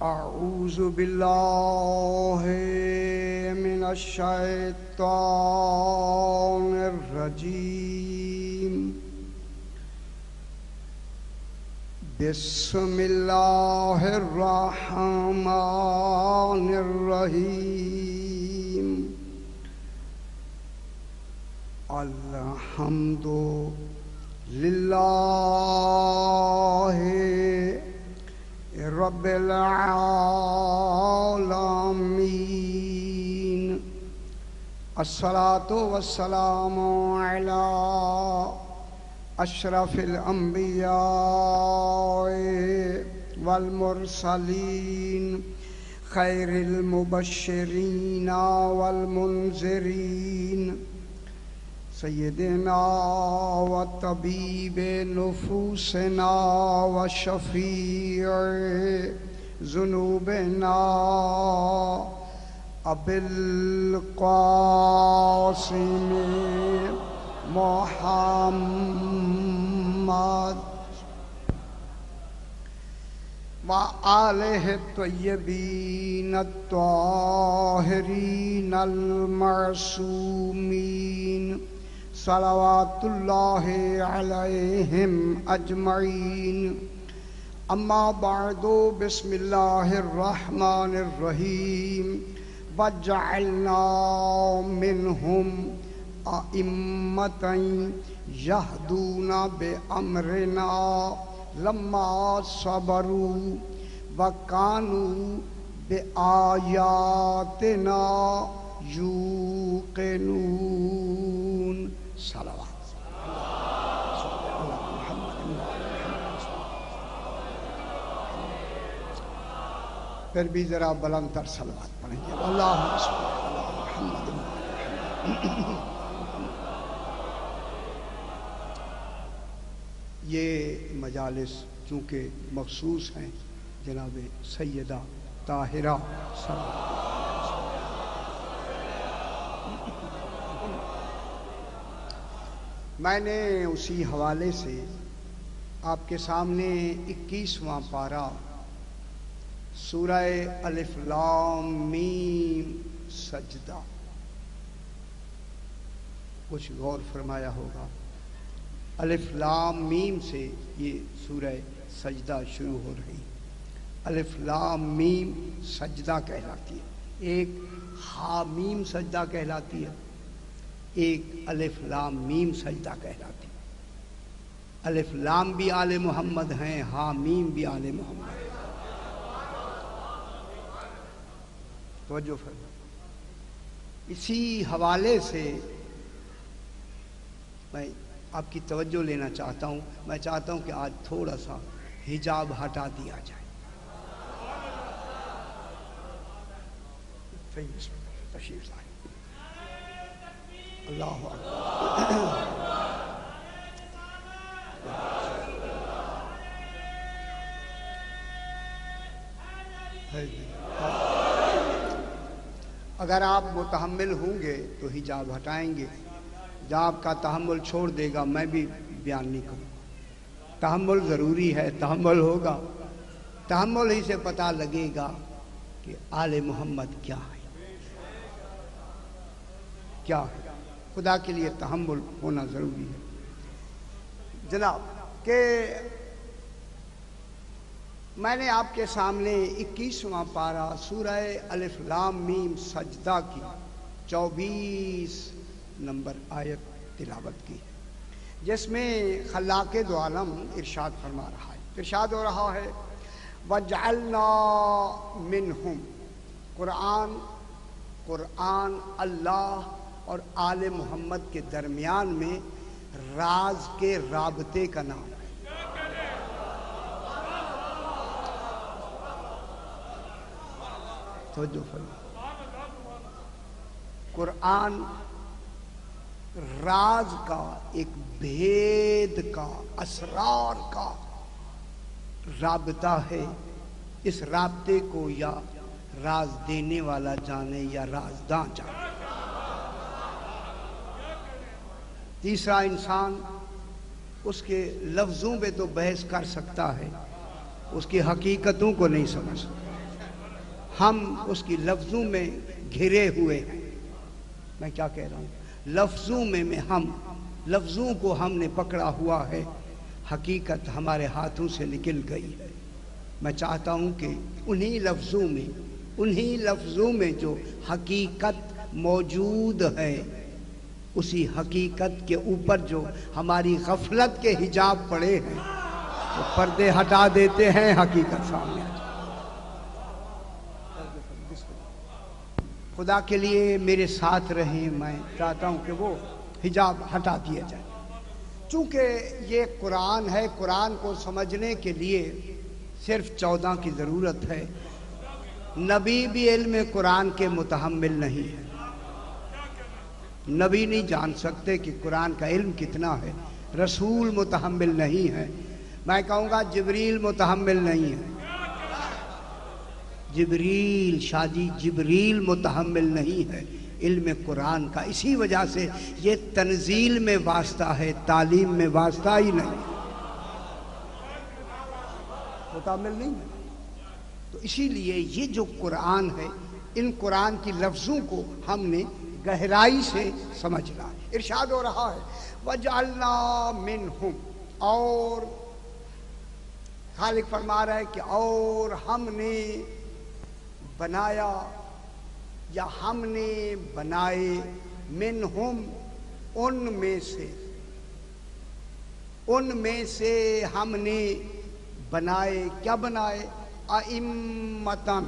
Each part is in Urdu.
أعوذ بالله من الشيطان الرجيم. بسم الله الرحمن الرحيم. الحمد لله رب العالمين. الصلاة والسلام على أشرف الأنبياء والمرسلين خير المبشرين والمنذرين سيدنا وطبيب نفوسنا وشفيع ذنوبنا أبي القاسم محمد وآله الطيبين الطاهرين المعصومين صلوات الله عليهم أجمعين. أما بعد، بسم الله الرحمن الرحيم. وجعلنا منهم أئمة يهدون بأمرنا لما صبروا وكانوا بآياتنا يوقنون. صلوات. پھر بھی ذرا بلند تر صلوات پڑھیں گے. اللہم صل علی محمد. یہ مجالس چونکہ مخصوص ہیں جناب سیدہ طاہرہ میں نے اسی حوالے سے آپ کے سامنے 21واں پارہ سورہ الف لام میم سجدہ کچھ غور فرمایا ہوگا. الف لام میم سے یہ سورہ سجدہ شروع ہو رہی. الف لام میم سجدہ کہلاتی ہے. ایک ہا میم سجدہ کہلاتی ہے، ایک الف لام میم سجدہ کہلاتی ہے. الف لام بھی آل محمد ہیں، ہا میم بھی آل محمد ہیں. توجہ فرمائیں. اسی حوالے سے میں آپ کی توجہ لینا چاہتا ہوں. میں چاہتا ہوں کہ آج تھوڑا سا حجاب ہٹا دیا جائے. تشریف لائیں. اللہ اگر آپ متحمل ہوں گے تو حجاب ہٹائیں گے. جب آپ کا تحمل چھوڑ دے گا میں بھی بیان نہیں کروں. تحمل ضروری ہے، تحمل ہوگا. تحمل ہی سے پتہ لگے گا کہ آل محمد کیا ہے، کیا ہے. خدا کے لیے تحمل ہونا ضروری ہے. جناب کہ میں نے آپ کے سامنے 21واں پارہ سورہ الف لام میم سجدہ کی 24 نمبر آیت تلاوت کی، جس میں خلاق دو عالم ارشاد فرما رہا ہے. ارشاد ہو رہا ہے وَجْعَلْنَا مِنْهُمْ. قرآن اللہ اور آل محمد کے درمیان میں راز کے رابطے کا نام ہے. توجہ فرمائیں. قرآن راز کا، ایک بھید کا، اسرار کا رابطہ ہے. اس رابطے کو یا راز دینے والا جانے یا رازداں جانے. تیسرا انسان اس کے لفظوں پہ تو بحث کر سکتا ہے، اس کی حقیقتوں کو نہیں سمجھ سکتا. ہم اس کی لفظوں میں گھرے ہوئے ہیں. میں کیا کہہ رہا ہوں؟ لفظوں کو ہم نے پکڑا ہوا ہے، حقیقت ہمارے ہاتھوں سے نکل گئی ہے. میں چاہتا ہوں کہ انہی لفظوں میں جو حقیقت موجود ہے، اسی حقیقت کے اوپر جو ہماری غفلت کے حجاب پڑے ہیں، وہ پردے ہٹا دیتے ہیں، حقیقت سامنے. خدا کے لیے میرے ساتھ رہیں، میں چاہتا ہوں کہ وہ حجاب ہٹا دیا جائے. چونکہ یہ قرآن ہے، قرآن کو سمجھنے کے لیے صرف 14 کی ضرورت ہے. نبی بھی علم قرآن کے متحمل نہیں ہے. نبی نہیں جان سکتے کہ قرآن کا علم کتنا ہے. رسول متحمل نہیں ہے. میں کہوں گا جبریل متحمل نہیں ہے. جبریل متحمل نہیں ہے علم قرآن کا. اسی وجہ سے یہ تنزیل میں واسطہ ہے، تعلیم میں واسطہ ہی نہیں، متحمل نہیں ہے. تو اسی لیے یہ جو قرآن ہے، ان قرآن کی لفظوں کو ہم نے گہرائی سے سمجھنا. ارشاد ہو رہا ہے وَجَعَلْنَا مِنْهُمْ، اور خالق فرما رہا ہے کہ اور ہم نے بنایا یا ہم نے بنائے، منہم ان میں سے ہم نے بنائے. کیا بنائے؟ ائمتن،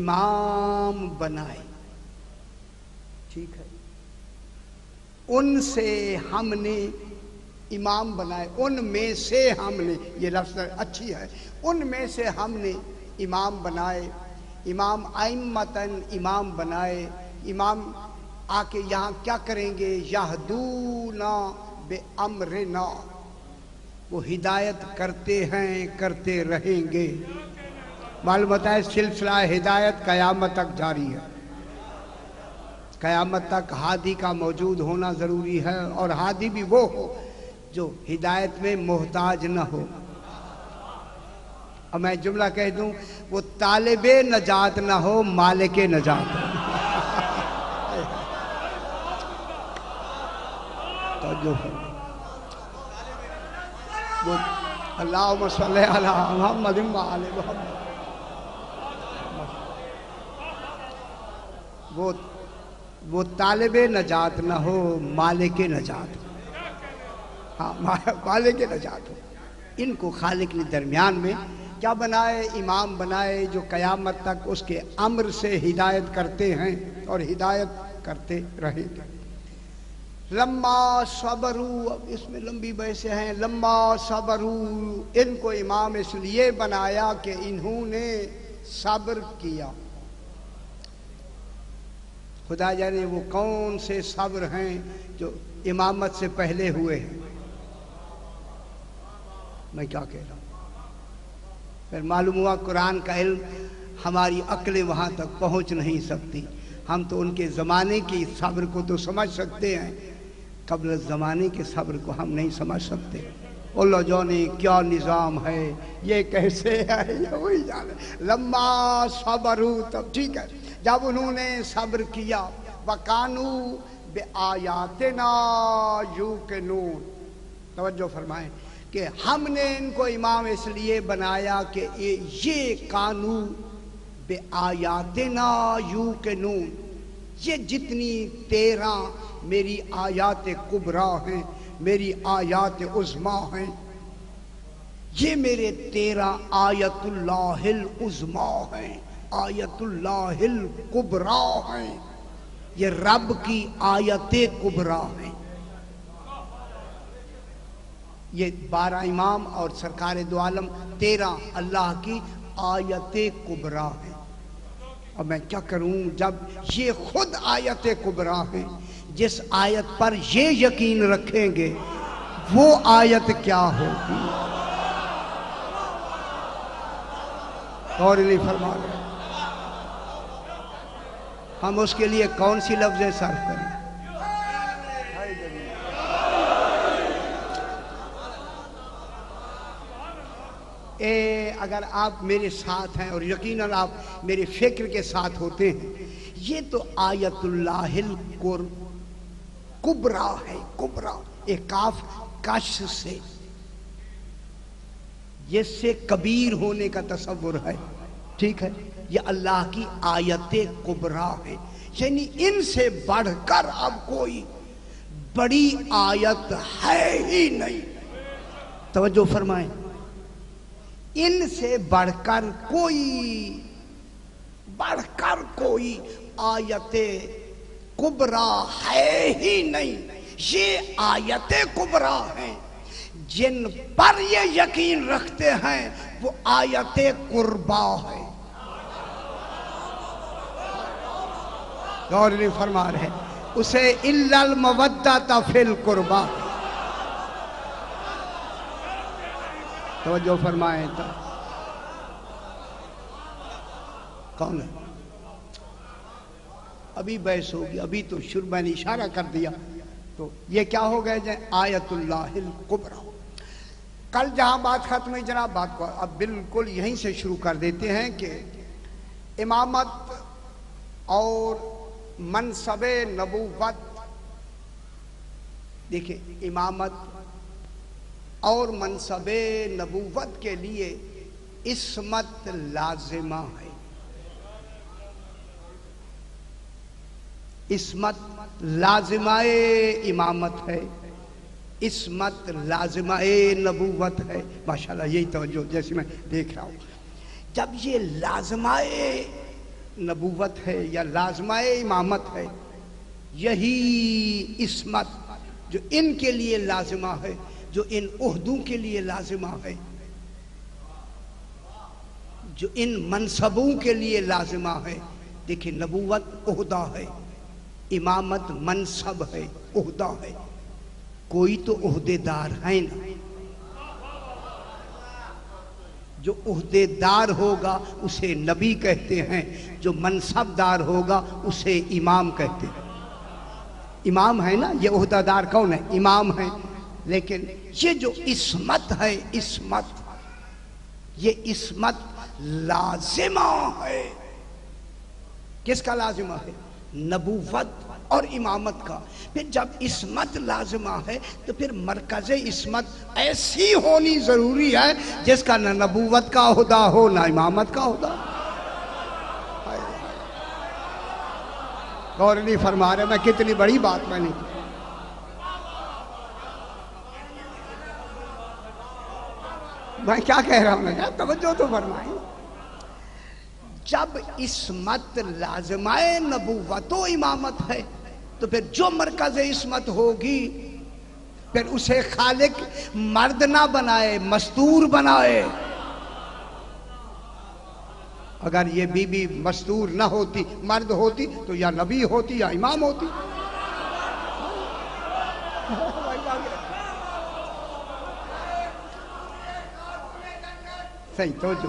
امام بنائے. ٹھیک ہے، ان سے ہم نے امام بنائے. ان میں سے ہم نے، یہ لفظ اچھی ہے، ان میں سے ہم نے امام بنائے. امام ائمتن، امام بنائے. امام آ کے یہاں کیا کریں گے؟ یہدونا بامرنا، وہ ہدایت کرتے ہیں، کرتے رہیں گے. معلوم ہوتا ہے سلسلہ ہدایت قیامت تک جاری ہے. قیامت تک ہادی کا موجود ہونا ضروری ہے، اور ہادی بھی وہ ہو جو ہدایت میں محتاج نہ ہو. اور میں جملہ کہہ دوں، وہ طالب نجات نہ ہو، مالک نجات ہو. اللہم صلی علی محمد وعلی محمد. وہ طالب نجات نہ ہو، مالک نجات ہو. ہاں، مالک نجات ہو. ان کو خالق نے درمیان میں کیا بنائے؟ امام بنائے، جو قیامت تک اس کے امر سے ہدایت کرتے ہیں اور ہدایت کرتے رہیں گے. لما صبروا، اب اس میں لمبی بحثیں ہیں. لما صبروا، ان کو امام اس لیے بنایا کہ انہوں نے صبر کیا. خدا جانے وہ کون سے صبر ہیں جو امامت سے پہلے ہوئے ہیں. میں کیا کہہ رہا ہوں؟ پھر معلوم ہوا قرآن کا علم ہماری عقلیں وہاں تک پہنچ نہیں سکتی. ہم تو ان کے زمانے کی صبر کو تو سمجھ سکتے ہیں، قبل زمانے کے صبر کو ہم نہیں سمجھ سکتے. اللہ جانے کیا نظام ہے، یہ کیسے ہے، یہ وہی جانے. لما صبروا، تب ٹھیک ہے جب انہوں نے صبر کیا. وَقَانُوا بِآيَاتِنَا يُوقِنُونَ. توجہ فرمائیں کہ ہم نے ان کو امام اس لیے بنایا کہ یہ قانو بِآيَاتِنَا يُوقِنُونَ، یہ جتنی 13 میری آیات کبریٰ ہیں، میری آیات عظمیٰ ہیں، یہ میرے 13 آیت اللہ العظمیٰ ہیں، آیت اللہ الکبریٰ ہیں. یہ رب کی آیت کبریٰ ہیں. یہ 12 امام اور سرکار دو عالم 13 اللہ کی آیت کبریٰ ہیں. اب میں کیا کروں جب یہ خود آیت کبریٰ ہیں؟ جس آیت پر یہ یقین رکھیں گے وہ آیت کیا ہوگی؟ اور نہیں فرما رہے ہم اس کے لیے کون سی لفظیں صرف کریں؟ اگر آپ میرے ساتھ ہیں اور یقیناً آپ میرے فکر کے ساتھ ہوتے ہیں، یہ تو آیت اللہ کبرا ہے، کبرا ایک کاف کش سے، جس سے کبیر ہونے کا تصور ہے، ٹھیک ہے، یہ اللہ کی آیت کبرا ہے، یعنی ان سے بڑھ کر اب کوئی بڑی آیت ہے ہی نہیں۔ توجہ فرمائیں، ان سے بڑھ کر کوئی آیت کبرا ہے ہی نہیں۔ یہ آیت کبرا ہیں، جن پر یہ یقین رکھتے ہیں وہ آیت قربا ہے۔ غور نہیں فرما رہے، اسے الا المودۃ فی القربا، توجہ فرمائیں۔ تو کون ہے؟ ابھی بحث ہوگی، ابھی تو شروع میں نے اشارہ کر دیا، تو یہ کیا ہو گئے جائے آیت اللہ الکبریٰ۔ کل جہاں بات ختم ہوئی جناب، بات کو اب بالکل یہیں سے شروع کر دیتے ہیں کہ امامت اور منصب نبوت، دیکھیں امامت اور منصب نبوت کے لیے عصمت لازمہ ہے، عصمت لازمہ امامت ہے، عصمت لازمہ نبوت ہے۔ ماشاءاللہ یہی توجہ جیسے میں دیکھ رہا ہوں، جب یہ لازمہ نبوت ہے یا لازمہ امامت ہے، یہی عصمت جو ان کے لیے لازمہ ہے، جو ان عہدوں کے لیے لازمہ ہے، جو ان منصبوں کے لیے لازمہ ہے۔ دیکھیں نبوت عہدہ ہے، امامت منصب ہے، عہدہ ہے، کوئی تو عہدے دار ہے نا، جو عہدے دار ہوگا اسے نبی کہتے ہیں، جو منصب دار ہوگا اسے امام کہتے ہیں۔ امام ہے نا، یہ عہدہ دار کون ہے؟ امام ہے۔ لیکن یہ جو عصمت ہے، عصمت، یہ عصمت لازمہ ہے۔ کس کا لازمہ ہے؟ نبوت اور امامت کا۔ پھر جب عصمت لازمہ ہے تو پھر مرکز عصمت ایسی ہونی ضروری ہے جس کا نہ نبوت کا عہدہ ہو نہ امامت کا عہدہ۔ غور نہیں فرما رہے، میں کتنی بڑی بات میں نہیں کی۔ میں کیا کہہ رہا ہوں، میں کہا توجہ تو فرمائیں۔ جب عصمت لازمہ نبوت و امامت ہے تو پھر جو مرکز عصمت ہوگی پھر اسے خالق مرد نہ بنائے، مستور بنائے۔ اگر یہ بی بی مستور نہ ہوتی، مرد ہوتی، تو یا نبی ہوتی یا امام ہوتی۔ صحیح توجہ،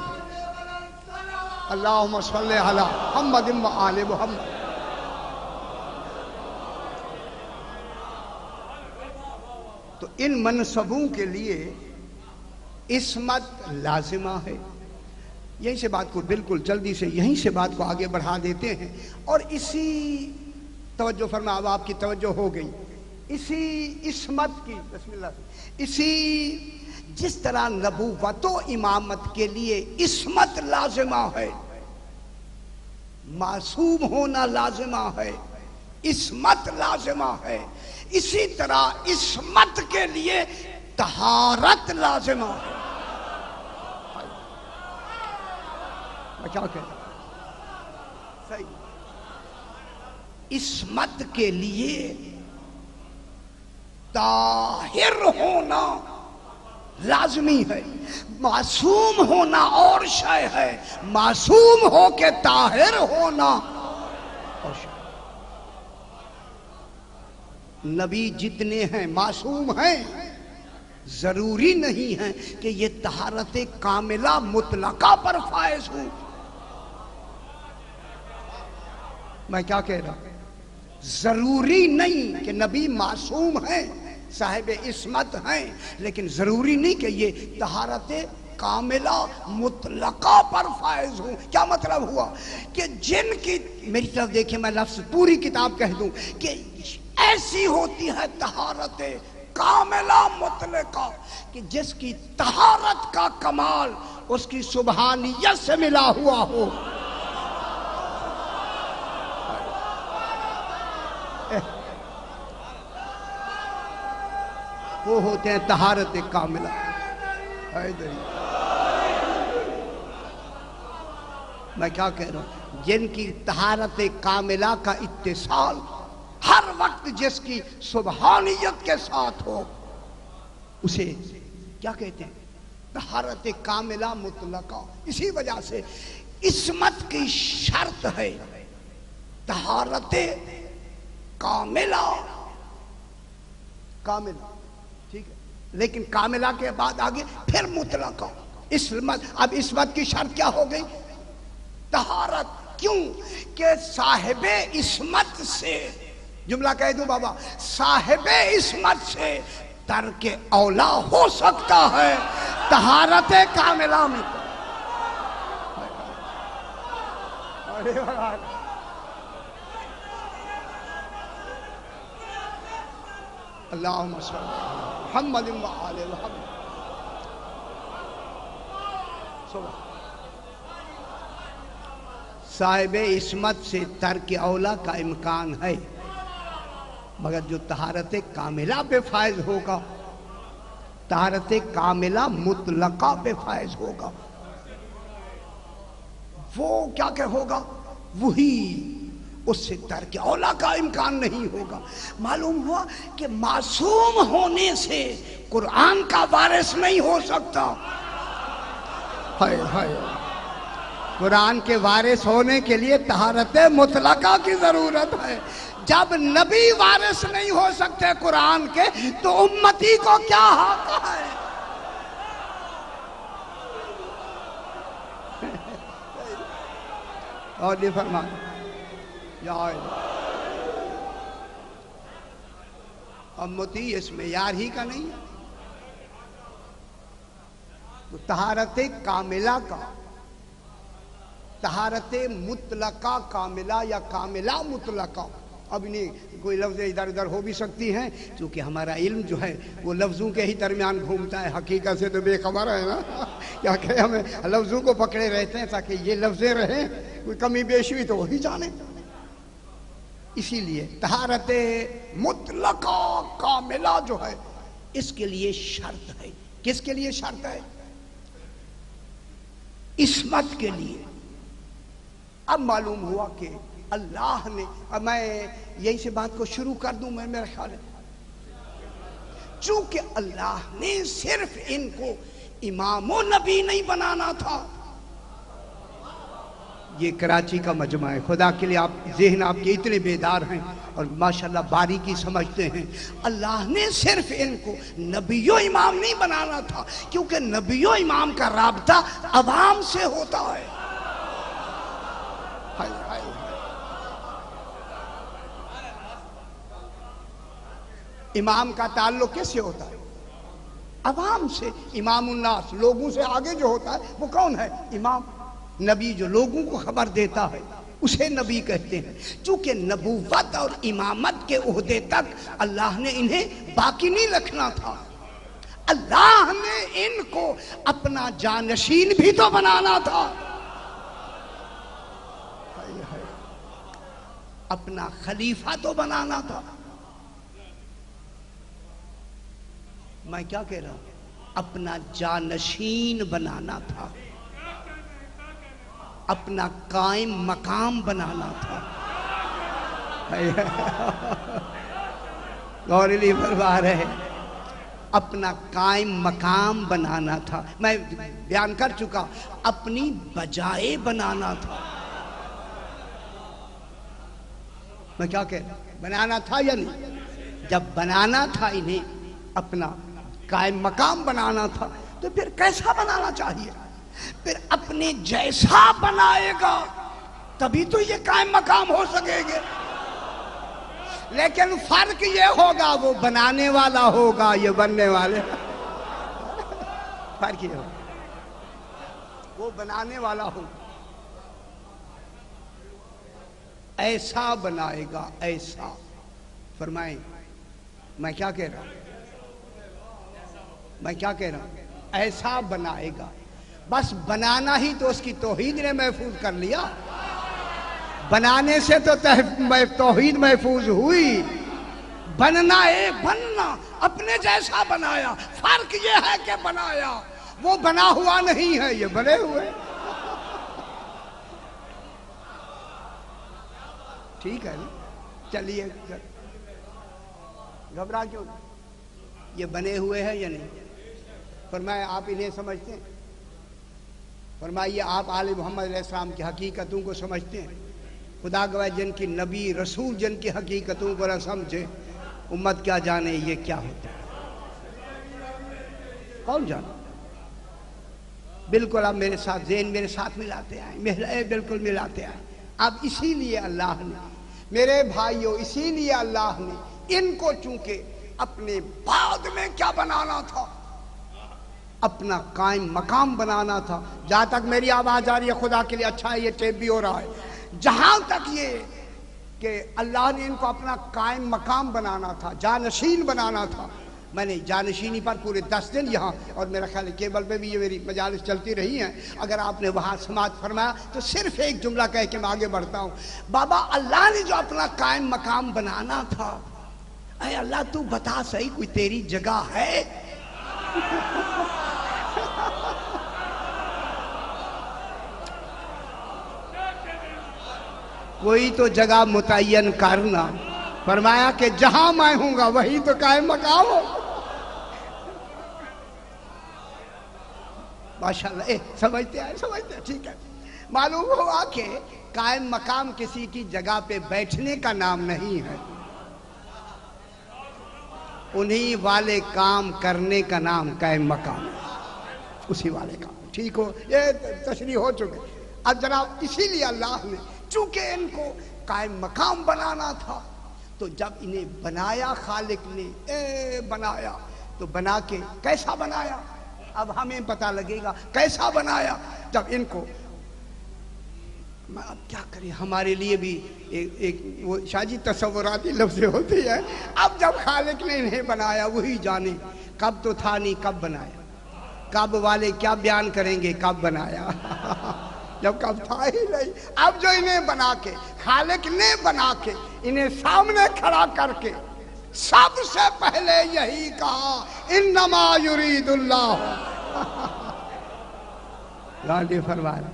اللہم صلی علی محمد و آل محمد۔ تو ان منصبوں کے لیے عصمت لازمہ ہے۔ یہیں سے بات کو بالکل جلدی سے یہیں سے بات کو آگے بڑھا دیتے ہیں، اور اسی توجہ فرما، اب آپ کی توجہ ہو گئی، اسی عصمت کی، بسم اللہ، اسی جس طرح نبوت و امامت کے لیے عصمت لازمہ ہے، معصوم ہونا لازمہ ہے، عصمت لازمہ ہے، اسی طرح عصمت کے لیے طہارت لازمہ ہے۔ میں کیا کہہ رہا ہوں؟ صحیح، عصمت کے لیے طاہر ہونا لازمی ہے، معصوم ہونا اور شے ہے، معصوم ہو کے طاہر ہونا اور شے۔ نبی جتنے ہیں معصوم ہیں، ضروری نہیں ہے کہ یہ طہارت کاملہ مطلقہ پر فائز ہوں۔ میں کیا کہہ رہا ہوں؟ ضروری نہیں کہ نبی معصوم ہیں، صاحب عصمت ہیں، لیکن ضروری نہیں کہ یہ طہارت کاملہ مطلقہ پر فائز ہوں۔ کیا مطلب ہوا کہ جن کی، میری طرف دیکھیں میں لفظ پوری کتاب کہہ دوں کہ ایسی ہوتی ہے طہارت کاملہ مطلقہ کہ جس کی طہارت کا کمال اس کی سبحانیت سے ملا ہوا ہو۔ وہ ہوتے ہیں طہارت کاملہ۔ میں کیا کہہ رہا ہوں؟ جن کی طہارت کاملہ کا اتصال ہر وقت جس کی سبحانیت کے ساتھ ہو، اسے کیا کہتے ہیں؟ طہارت کاملہ مطلقہ۔ اسی وجہ سے عصمت کی شرط ہے طہارت کاملہ، کاملہ، ٹھیک ہے، لیکن کاملہ کے بعد آگے پھر مطلقہ عصمت۔ اب عصمت کی شرط کیا ہو گئی؟ طہارت۔ کیوں کہ صاحب عصمت سے، جملہ کہہ دوں بابا، صاحب عصمت سے ترک اولا ہو سکتا ہے طہارت کاملہ میں۔ اللہم صلی محمد و آل محمد۔ صاحب عصمت سے ترک اولا کا امکان ہے، مگر جو طہارت کاملہ پہ فائز ہوگا، طہارت کاملہ مطلقہ پہ فائز ہوگا، وہ کیا کہ ہوگا؟ وہی، اس سے ترک اولا کا امکان نہیں ہوگا۔ معلوم ہوا کہ معصوم ہونے سے قرآن کا وارث نہیں ہو سکتا۔ ہائے ہائے، قرآن کے وارث ہونے کے لیے طہارت مطلقہ کی ضرورت ہے۔ جب نبی وارث نہیں ہو سکتے قرآن کے تو امتی کو کیا حق ہے؟ اور یہ فرمانا امتی اس میں یار ہی کا نہیں ہے۔ تو طہارت کاملہ کا، طہارت مطلقہ کاملہ یا کاملہ مطلقہ، اب انہیں کوئی لفظ ادھر ادھر ہو بھی سکتی ہیں کیونکہ ہمارا علم جو ہے وہ لفظوں کے ہی درمیان گھومتا ہے، حقیقت سے تو بے خبر ہے نا، کیا کہ ہمیں لفظوں کو پکڑے رہتے ہیں تاکہ یہ لفظیں رہیں، کوئی کمی بیشی ہوئی تو وہی جانے۔ اسی لیے طہارت مطلقہ کاملہ جو ہے اس کے لیے شرط ہے۔ کس کے لیے شرط ہے؟ عصمت کے لیے۔ اب معلوم ہوا کہ اللہ نے، اب میں یہیں سے بات کو شروع کر دوں، میں میرا خیال ہے چونکہ اللہ نے صرف ان کو امام و نبی نہیں بنانا تھا۔ یہ کراچی کا مجمع ہے، خدا کے لیے آپ ذہن آپ کے اتنے بیدار ہیں اور ماشاءاللہ باریکی سمجھتے ہیں۔ اللہ نے صرف ان کو نبی و امام نہیں بنانا تھا کیونکہ نبی و امام کا رابطہ عوام سے ہوتا ہے۔ امام کا تعلق کس سے ہوتا ہے؟ عوام سے۔ امام الناس، لوگوں سے آگے جو ہوتا ہے وہ کون ہے؟ امام۔ نبی جو لوگوں کو خبر دیتا ہے اسے نبی کہتے ہیں۔ چونکہ نبوت اور امامت کے عہدے تک اللہ نے انہیں باقی نہیں رکھنا تھا، اللہ نے ان کو اپنا جانشین بھی تو بنانا تھا، اپنا خلیفہ تو بنانا تھا۔ میں کیا کہہ رہا ہوں؟ اپنا جانشین بنانا تھا، اپنا قائم مقام بنانا تھا۔ غور علی فرما رہے، اپنا قائم مقام بنانا تھا۔ میں بیان کر چکا، اپنی بجائے بنانا تھا۔ میں کیا کہہ رہا ہوں؟ بنانا تھا یا نہیں؟ جب بنانا تھا انہیں، اپنا قائم مقام بنانا تھا، تو پھر کیسا بنانا چاہیے؟ پھر اپنے جیسا بنائے گا تبھی تو یہ قائم مقام ہو سکے گے۔ لیکن فرق یہ ہوگا وہ بنانے والا ہوگا، یہ بننے والے، فرق یہ ہوگا۔ وہ بنانے والا ہوگا، ایسا بنائے گا، ایسا۔ فرمائیں میں کیا کہہ رہا ہوں، میں کیا کہہ رہا ہوں؟ ایسا بنائے گا۔ بس بنانا ہی تو اس کی توحید نے محفوظ کر لیا، بنانے سے تو توحید محفوظ ہوئی۔ بننا بننا اپنے جیسا بنایا، فرق یہ ہے کہ بنایا، وہ بنا ہوا نہیں ہے، یہ بنے ہوئے۔ ٹھیک ہے نا؟ چلیے، گھبرا کیوں؟ یہ بنے ہوئے ہیں یا نہیں؟ فرمایا آپ انہیں سمجھتے ہیں؟ فرمائیے آپ آل محمد علیہ السلام کی حقیقتوں کو سمجھتے ہیں؟ خدا گواہ جن کی نبی رسول جن کی حقیقتوں کو نہ سمجھے، امت کیا جانے یہ کیا ہوتا ہے؟ کون جانے؟ بالکل آپ میرے ساتھ ذہن میرے ساتھ ملاتے آئیں، بالکل ملاتے آئیں۔ اب اسی لیے اللہ نے، میرے بھائیوں، اسی لیے اللہ نے ان کو چونکہ اپنے بعد میں کیا بنانا تھا، اپنا قائم مقام بنانا تھا۔ جہاں تک میری آواز آ رہی ہے خدا کے لیے اچھا ہے، یہ ٹیپ بھی ہو رہا ہے۔ جہاں تک یہ کہ اللہ نے ان کو اپنا قائم مقام بنانا تھا، جانشین بنانا تھا۔ میں نے جانشینی پر پورے 10 دن یہاں، اور میرا خیال ہے کیبل پہ بھی یہ میری مجالس چلتی رہی ہیں، اگر آپ نے وہاں سماعت فرمایا تو صرف ایک جملہ کہہ کے میں آگے بڑھتا ہوں۔ بابا اللہ نے جو اپنا قائم مقام بنانا تھا، اے اللہ تو بتا صحیح کوئی تیری جگہ ہے؟ کوئی تو جگہ متعین کرنا۔ فرمایا کہ جہاں میں ہوں گا وہی تو قائم مقام ہو۔ ماشاءاللہ، سمجھتے ہیں، سمجھتے ہیں، ٹھیک ہے۔ معلوم ہوا کہ قائم مقام کسی کی جگہ پہ بیٹھنے کا نام نہیں ہے، انہی والے کام کرنے کا نام قائم مقام ہے، اسی والے کام۔ ٹھیک ہو، یہ تشریح ہو چکے۔ اب جناب اسی لیے اللہ نے چونکہ ان کو قائم مقام بنانا تھا، تو جب انہیں بنایا خالق نے، بنایا تو بنا کے کیسا بنایا؟ اب ہمیں پتہ لگے گا کیسا بنایا۔ جب ان کو، اب کیا کریں، ہمارے لیے بھی ایک وہ شاجی تصوراتی لفظ ہوتی ہے۔ اب جب خالق نے انہیں بنایا وہی جانے، کب تو تھا نہیں کب بنایا، کب والے کیا بیان کریں گے کب بنایا، جب کب تھا ہی نہیں۔ اب جو انہیں بنا کے، خالق نے بنا کے انہیں سامنے کھڑا کر کے سب سے پہلے یہی کہا، انما یرید اللہ۔ گاندھی فرمایا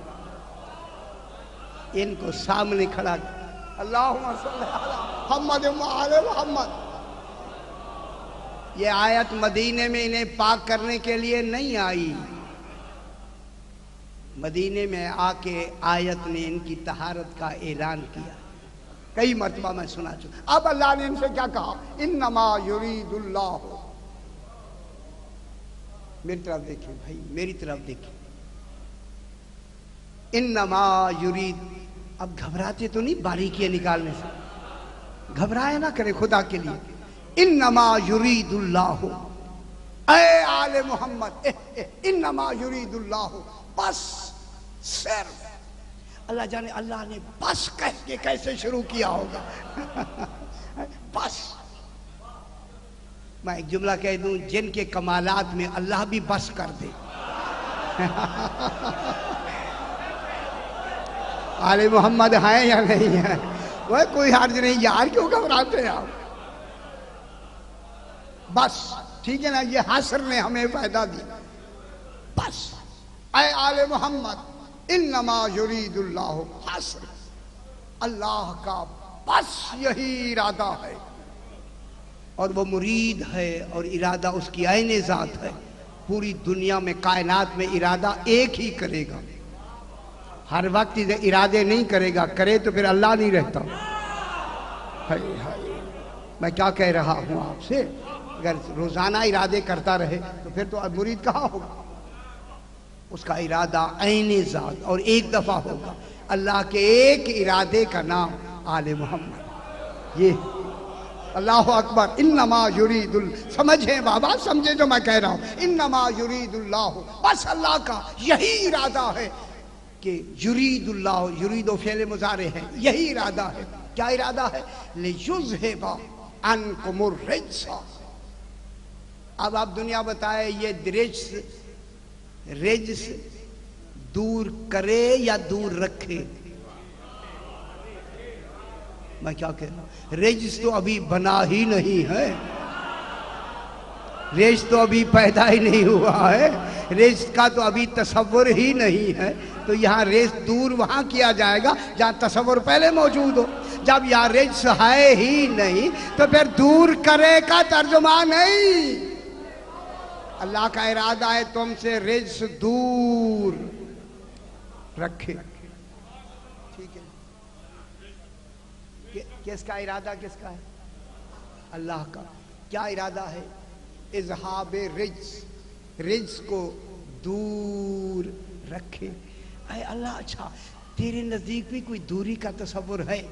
ان کو سامنے کھڑا کر، اللہم صلی علی محمد وعلی محمد۔ یہ آیت مدینے میں انہیں پاک کرنے کے لیے نہیں آئی، مدینے میں آ کے آیت نے ان کی طہارت کا اعلان کیا، کئی مرتبہ میں سنا چکا۔ اب اللہ نے ان سے کیا کہا، انما یرید اللہ۔ میری طرف دیکھیں بھائی، میری طرف دیکھیں، انما یرید۔ اب گھبراتے تو نہیں باریکیاں نکالنے سے، گھبرائے نہ کرے خدا کے لیے۔ انما یرید اللہ، اے آل محمد، انما یرید اللہ، بس صرف اللہ جانے اللہ نے بس کہہ کے کیسے شروع کیا ہوگا۔ بس میں ایک جملہ کہہ دوں، جن کے کمالات میں اللہ بھی بس کر دے۔ آل محمد ہیں یا نہیں ہیں؟ وہ کوئی حرج نہیں یار، کیوں گھبراتے ہیں آپ؟ بس ٹھیک ہے نا، یہ حسر نے ہمیں فائدہ دیا۔ بس اے آل محمد، انما یرید اللہ، حسر اللہ کا بس یہی ارادہ ہے، اور وہ مرید ہے اور ارادہ اس کی عین ذات ہے۔ پوری دنیا میں کائنات میں ارادہ ایک ہی کرے گا، ہر وقت ارادے نہیں کرے گا، کرے تو پھر اللہ نہیں رہتا۔ میں کیا کہہ رہا ہوں آپ سے، اگر روزانہ ارادے کرتا رہے تو پھر تو مرید کہاں ہوگا؟ اس کا ارادہ عین ذات اور ایک دفعہ ہوگا۔ اللہ کے ایک ارادے کا نام آل محمد۔ یہ اللہ اکبر. انما یرید سمجھیں بابا، سمجھیں جو میں کہہ رہا ہوں. انما یرید اللہ، بس اللہ کا یہی ارادہ ہے کہ یرید اللہ، یرید و فعل مضارع ہے، یہی ارادہ ہے. کیا ارادہ ہے؟ لیذھب عنکم الرجس. اب آپ دنیا بتائے یہ رجس دور کرے یا دور رکھے؟ میں کیا کہہ رہا ہوں، رجس تو ابھی بنا ہی نہیں ہے، رجس تو ابھی پیدا ہی نہیں ہوا ہے، رجس کا تو ابھی تصور ہی نہیں ہے. تو یہاں رجس دور وہاں کیا جائے گا جہاں تصور پہلے موجود ہو. جب یہاں رجس ہے ہی نہیں تو پھر دور کرے کا ترجمہ نہیں. اللہ کا ارادہ ہے تم سے رجس دور رکھے. ٹھیک ہے، کس کا ارادہ، کس کا ہے؟ اللہ کا. کیا ارادہ ہے؟ اذہاب رجس، رجس کو دور رکھے. اے اللہ، اچھا تیرے نزدیک بھی کوئی دوری کا تصور ہے؟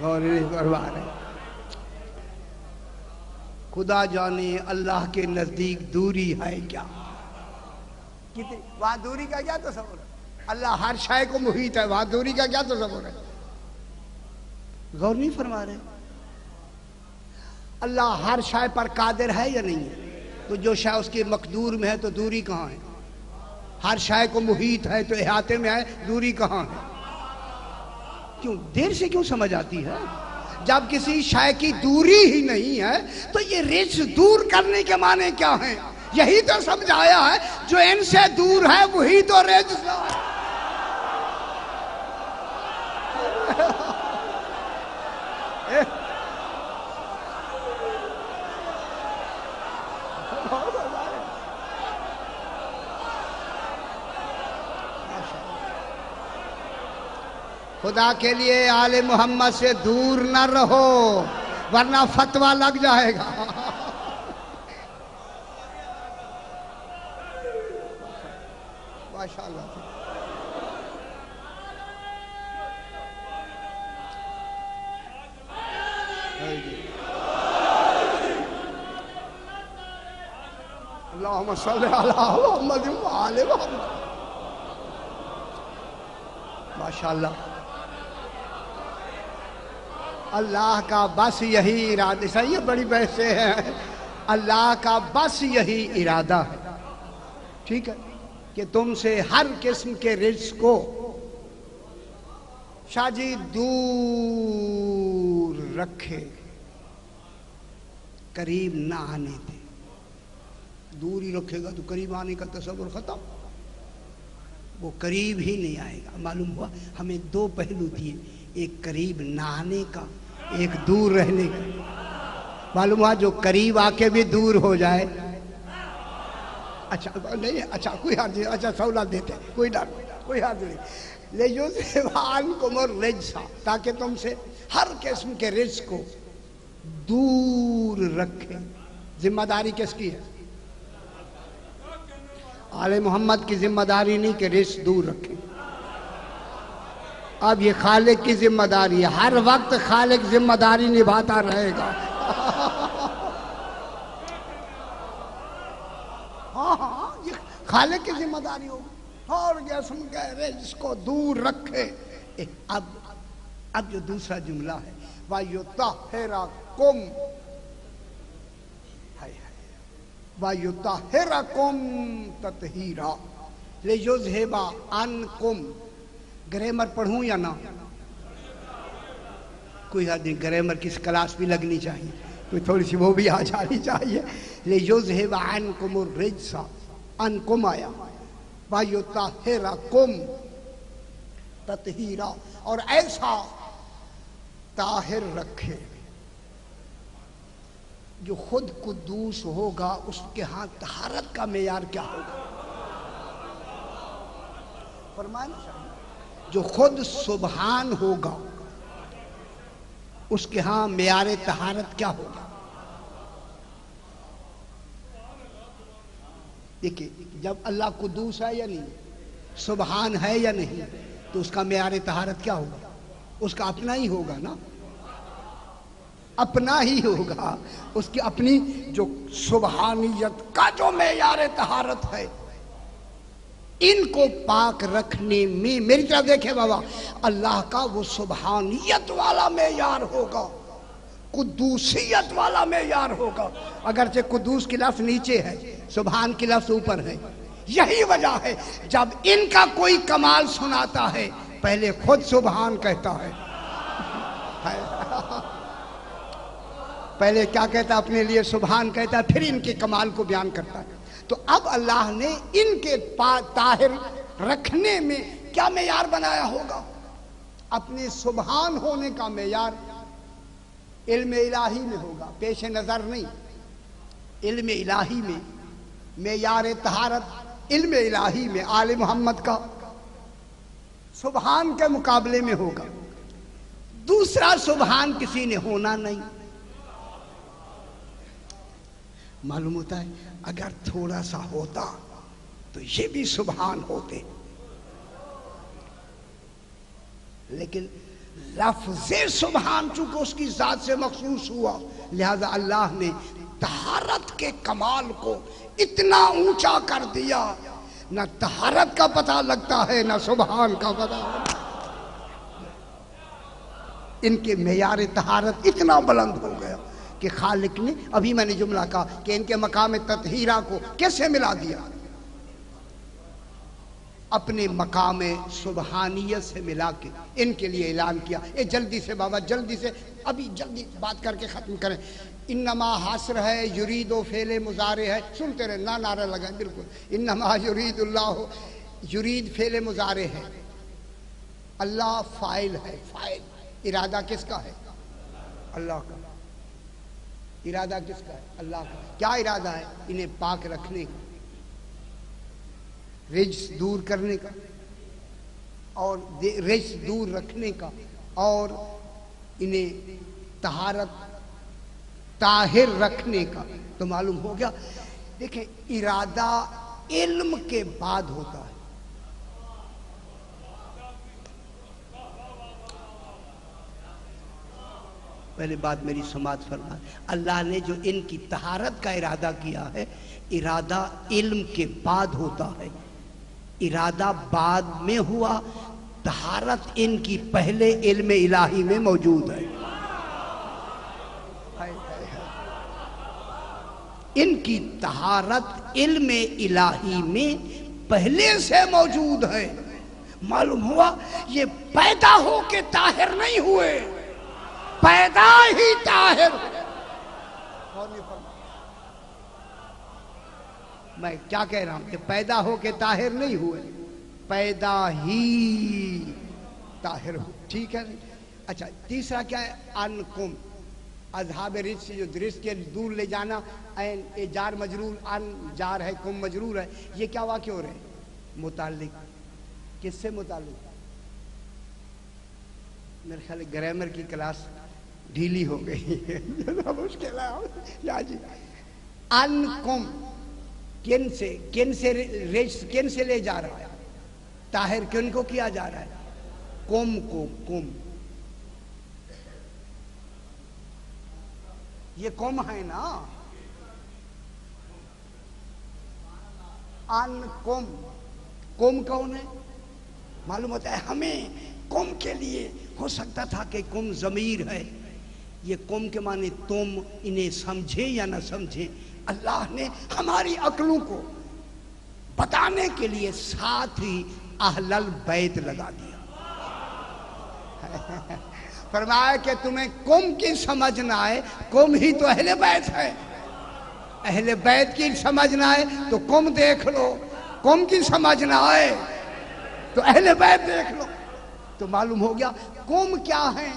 غور نہیں فرما رہے. خدا جانے اللہ کے نزدیک دوری ہے کیا؟ وہاں دوری کا کیا تصور ہے؟ اللہ ہر شے کو محیط ہے، وہاں دوری کا کیا تصور ہے؟ غور نہیں فرما رہے. اللہ ہر شے پر قادر ہے یا نہیں ہے؟ تو جو شے اس کے مقدور میں ہے تو دوری کہاں ہے؟ ہر شے کو محیط ہے تو احاطے میں ہے، دوری کہاں ہے؟ کیوں دیر سے کیوں سمجھ آتی ہے؟ جب کسی شے کی دوری ہی نہیں ہے تو یہ رجس دور کرنے کے معنی کیا ہیں؟ یہی تو سمجھایا ہے جو ان سے دور ہے وہی تو رجس ہے. خدا کے لیے آل محمد سے دور نہ رہو ورنہ فتویٰ لگ جائے گا. ماشاءاللہ. اللہم صلی علی محمد وآل محمد. ماشاءاللہ. اللہ کا بس یہی ارادہ، صحیح ہے، بڑی بحثیں ہیں. اللہ کا بس یہی ارادہ ہے، ٹھیک ہے، کہ تم سے ہر قسم کے رزق کو شاہ جی دور رکھے، قریب نہ آنے دے. دور ہی رکھے گا تو قریب آنے کا تصور ختم، وہ قریب ہی نہیں آئے گا. معلوم ہوا ہمیں دو پہلو دیے، ایک قریب نہ آنے کا، ایک دور رہنے کا. معلوم ہوا جو قریب آ کے بھی دور ہو جائے، اچھا نہیں، اچھا کوئی حرج نہیں، اچھا سہولت دیتے ہیں، کوئی ڈر کوئی حرج نہیں. لیذھب عنکم الرجس، تاکہ تم سے ہر قسم کے رزق کو دور رکھے. ذمہ داری کس کی ہے؟ آل محمد کی ذمہ داری نہیں کہ رزق دور رکھیں. اب یہ خالق کی ذمہ داری ہے، ہر وقت خالق ذمہ داری نبھاتا رہے گا. ہاں یہ خالق کی ذمہ داری ہوگی. اور جسم کے رزق کو دور رکھے. اب جو دوسرا جملہ ہے وَيُطَهِّرَكُمْ، وَيُطَهِّرَكُمْ تَطْهِيرًا، لِيُذْهِبَ عَنْكُمْ. گریمر پڑھوں یا نہ؟ کوئی حد نہیں، گریمر کی کلاس بھی لگنی چاہیے، کوئی تھوڑی سی وہ بھی آ جانی چاہیے. لِيُذْهِبَ عَنْكُمُ الرِّجْسَ، عَنْكُمْ آیا، وَيُطَهِّرَكُمْ تَطْهِيرًا، اور ایسا طاہر رکھے جو خود قدوس ہوگا. اس کے ہاں طہارت کا معیار کیا ہوگا؟ فرمایا جو خود سبحان ہوگا اس کے ہاں معیار طہارت کیا ہوگا؟ دیکھیں جب اللہ قدوس ہے یا نہیں، سبحان ہے یا نہیں، تو اس کا معیار طہارت کیا ہوگا؟ اس کا اپنا ہی ہوگا نا، اپنا ہی ہوگا، اس کی اپنی جو سبحانیت کا جو معیار طہارت ہے، ان کو پاک رکھنے میں میری طرف دیکھیں بابا، اللہ کا وہ سبحانیت والا معیار ہوگا، قدوسیت والا معیار ہوگا۔ اگرچہ قدوس کی لفظ نیچے ہے، سبحان کی لفظ اوپر ہے، یہی وجہ ہے جب ان کا کوئی کمال سناتا ہے پہلے خود سبحان کہتا ہے، پہلے کیا کہتا ہے؟ اپنے لیے سبحان کہتا ہے، پھر ان کے کمال کو بیان کرتا ہے۔ تو اب اللہ نے ان کے طاہر رکھنے میں کیا معیار بنایا ہوگا؟ اپنے سبحان ہونے کا معیار علم الہی میں ہوگا، پیش نظر نہیں، علم الہی میں معیار طہارت، علم الہی میں آل محمد کا سبحان کے مقابلے میں ہوگا۔ دوسرا سبحان کسی نے ہونا نہیں۔ معلوم ہوتا ہے اگر تھوڑا سا ہوتا تو یہ بھی سبحان ہوتے، لیکن لفظ سبحان چونکہ اس کی ذات سے مخصوص ہوا، لہذا اللہ نے طہارت کے کمال کو اتنا اونچا کر دیا، نہ طہارت کا پتہ لگتا ہے نہ سبحان کا پتہ لگتا ہے۔ ان کے معیار طہارت اتنا بلند ہو گیا کہ خالق نے، ابھی میں نے جملہ کہا کہ ان کے مقام تطہیرہ کو کیسے ملا دیا؟ اپنے مقام سبحانیت سے ملا کے ان کے لیے اعلان کیا۔ جلدی سے بابا، جلدی سے، ابھی جلدی بات کر کے ختم کریں۔ انما حاصر ہے، یرید و فعل مضارع ہے، سنتے رہے، نہ نعرہ لگائیں، بالکل۔ انما یرید اللہ، یرید فعل مضارع ہے، اللہ فاعل ہے، فاعل۔ ارادہ کس کا ہے؟ اللہ کا۔ ارادہ کس کا ہے؟ اللہ کا۔ کیا ارادہ ہے؟ انہیں پاک رکھنے کا، رجس دور کرنے کا، اور رجس دور رکھنے کا، اور انہیں طہارت طاہر رکھنے کا۔ تو معلوم ہو گیا، دیکھیں ارادہ علم کے بعد ہوتا ہے۔ پہلے بات میری سماعت فرمائیں، اللہ نے جو ان کی طہارت کا ارادہ کیا ہے، ارادہ علم کے بعد ہوتا ہے۔ ارادہ بعد میں ہوا، طہارت ان کی پہلے علم الہی میں موجود ہے۔ ان کی طہارت علم الہی میں پہلے سے موجود ہے۔ معلوم ہوا یہ پیدا ہو کے طاہر نہیں ہوئے، پیدا ہی طاہر۔ میں کیا کہہ رہا ہوں کہ پیدا ہو کے طاہر نہیں ہوئے، پیدا ہی طاہر ہو، ٹھیک ہے؟ اچھا، تیسرا کیا ہے؟ انکم، اذہاب رجس، جو رجس کے دور لے جانا، این جار مجرور، ان جار ہے، کم مجرور ہے، یہ کیا واقع ہو رہے ہیں؟ متعلق کس سے متعلق؟ میرے خیال گرامر کی کلاس ڈھیلی ہو گئی ہے، مشکل ہے یا جی۔ انکم کن سے، کن سے رجس کن سے لے جا رہا ہے؟ طاہر کن کو کیا جا رہا ہے؟ کم کو، کم، یہ کم ہے نا، ان کم، کم کون ہے؟ معلوم ہوتا ہے ہمیں کم کے لیے ہو سکتا تھا کہ کم ضمیر ہے، یہ کم کے معنی تم، انہیں سمجھے یا نہ سمجھے، اللہ نے ہماری عقلوں کو بتانے کے لیے ساتھ ہی اہل البیت لگا دیا۔ فرمایا کہ تمہیں کم کی سمجھ نہ آئے، کم ہی تو اہل بیت ہے، اہل بیت کی سمجھ نہ آئے تو کم دیکھ لو، کم کی سمجھ نہ آئے تو اہل بیت دیکھ لو۔ تو معلوم ہو گیا کم کیا ہیں؟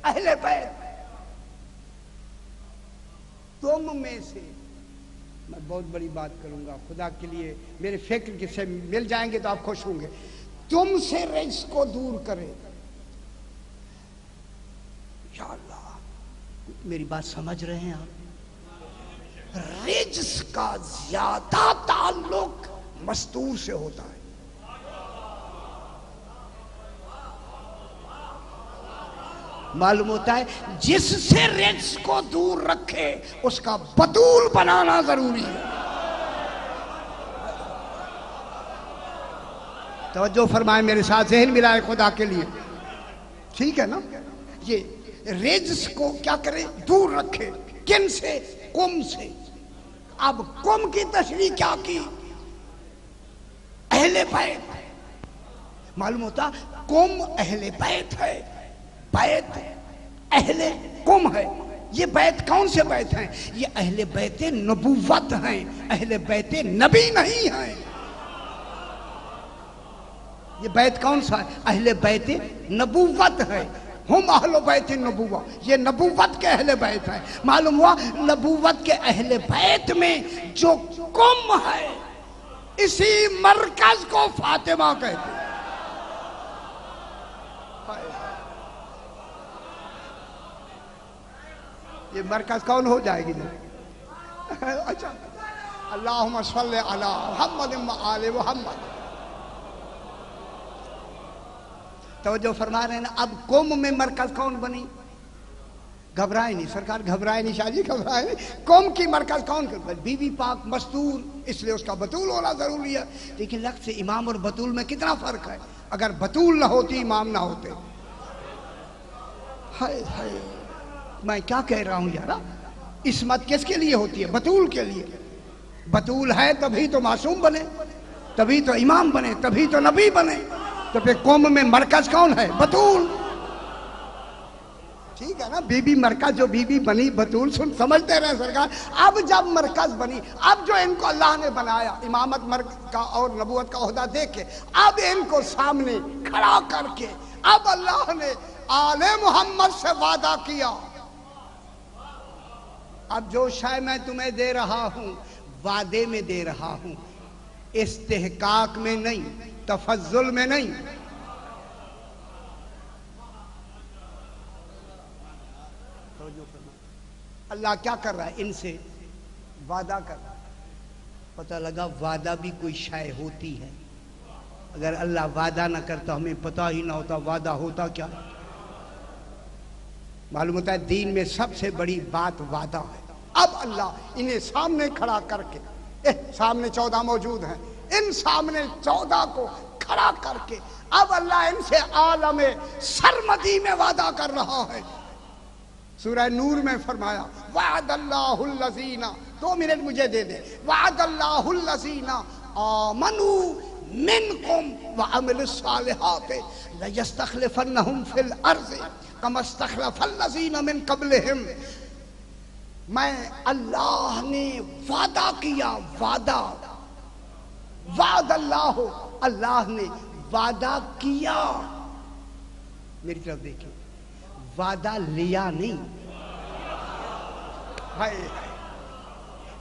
اہل بیت۔ تم میں سے، میں بہت بڑی بات کروں گا، خدا کے لیے میرے فکر کے سے مل جائیں گے تو آپ خوش ہوں گے، تم سے رجس کو دور کرے۔ یا اللہ، میری بات سمجھ رہے ہیں آپ؟ رجس کا زیادہ تعلق مستور سے ہوتا ہے۔ معلوم ہوتا ہے جس سے رجس کو دور رکھے اس کا بطول بنانا ضروری ہے. توجہ فرمائیں میرے ساتھ, ذہن ملائے خدا کے لیے, ٹھیک ہے نا. یہ رجس کو کیا کرے, دور رکھے. کن سے؟ قم سے. اب قم کی تشریح کیا کی؟ اہل بیت. معلوم ہوتا قم اہل بیت ہے, بیت اہل قم ہے. یہ بیت کون سے بیت ہیں؟ یہ اہل بیت نبوت ہیں, اہل بیت نبی نہیں ہیں. یہ بیت کون سا ہے؟ اہل بیت نبوت ہے. ہم اہل بیت نبوت, یہ نبوت کے اہل بیت ہیں. معلوم ہوا نبوت کے اہل بیت میں جو قم ہے اسی مرکز کو فاطمہ کہتے ہیں. یہ مرکز کون ہو جائے گی؟ اچھا, اللہم صلی علی محمد و آل محمد. توجہ فرما رہے ہیں نا. اب قوم میں مرکز کون بنی؟ گھبرائے نہیں سرکار, گھبرائے نہیں شاہ جی, گھبرائے نہیں. قوم کی مرکز کون کر؟ بی بی پاک مستور, اس لیے اس کا بطول ہونا ضروری ہے. لیکن لفظ امام اور بطول میں کتنا فرق ہے. اگر بطول نہ ہوتی امام نہ ہوتے. ہائے ہائے, میں کیا کہہ رہا ہوں یارا. عصمت کس کے لیے ہوتی ہے؟ بطول کے لیے. بطول ہے تبھی تو معصوم بنے, تبھی تو امام بنے, تبھی تو نبی بنے. تو پھر قوم میں مرکز کون ہے؟ بطول. ٹھیک ہے نا. بی بی مرکز جو بی بی بنی بطول, سمجھتے رہے سرکار. اب جب مرکز بنی, اب جو ان کو اللہ نے بنایا امامت مرکز کا اور نبوت کا عہدہ دے کے, اب ان کو سامنے کھڑا کر کے اب اللہ نے آل محمد سے وعدہ کیا. اب جو شے میں تمہیں دے رہا ہوں وعدے میں دے رہا ہوں, استحقاق میں نہیں, تفضل میں نہیں. اللہ کیا کر رہا ہے؟ ان سے وعدہ کر رہا ہے. پتہ لگا وعدہ بھی کوئی شے ہوتی ہے. اگر اللہ وعدہ نہ کرتا ہمیں پتہ ہی نہ ہوتا وعدہ ہوتا کیا. معلوم ہوتا ہے دین میں سب سے بڑی بات وعدہ ہے. اب اللہ انہیں سامنے کھڑا کر کے, سامنے 14 موجود ہیں, ان سامنے 14 کو کھڑا کر کے اب اللہ ان سے عالم سرمدی میں وعدہ کر رہا ہے. سورہ نور میں فرمایا وعد اللہ الذین, 2 منٹ مجھے دے دے. وعد اللہ الذین آمنوا منکم وعملوا الصالحات لیستخلفنہم فی الارض کما استخلف الذین من قبلہم. میں اللہ نے وعدہ کیا, وعدہ, وعد اللہ, اللہ نے وعدہ کیا. میری طرف دیکھیں, وعدہ لیا نہیں.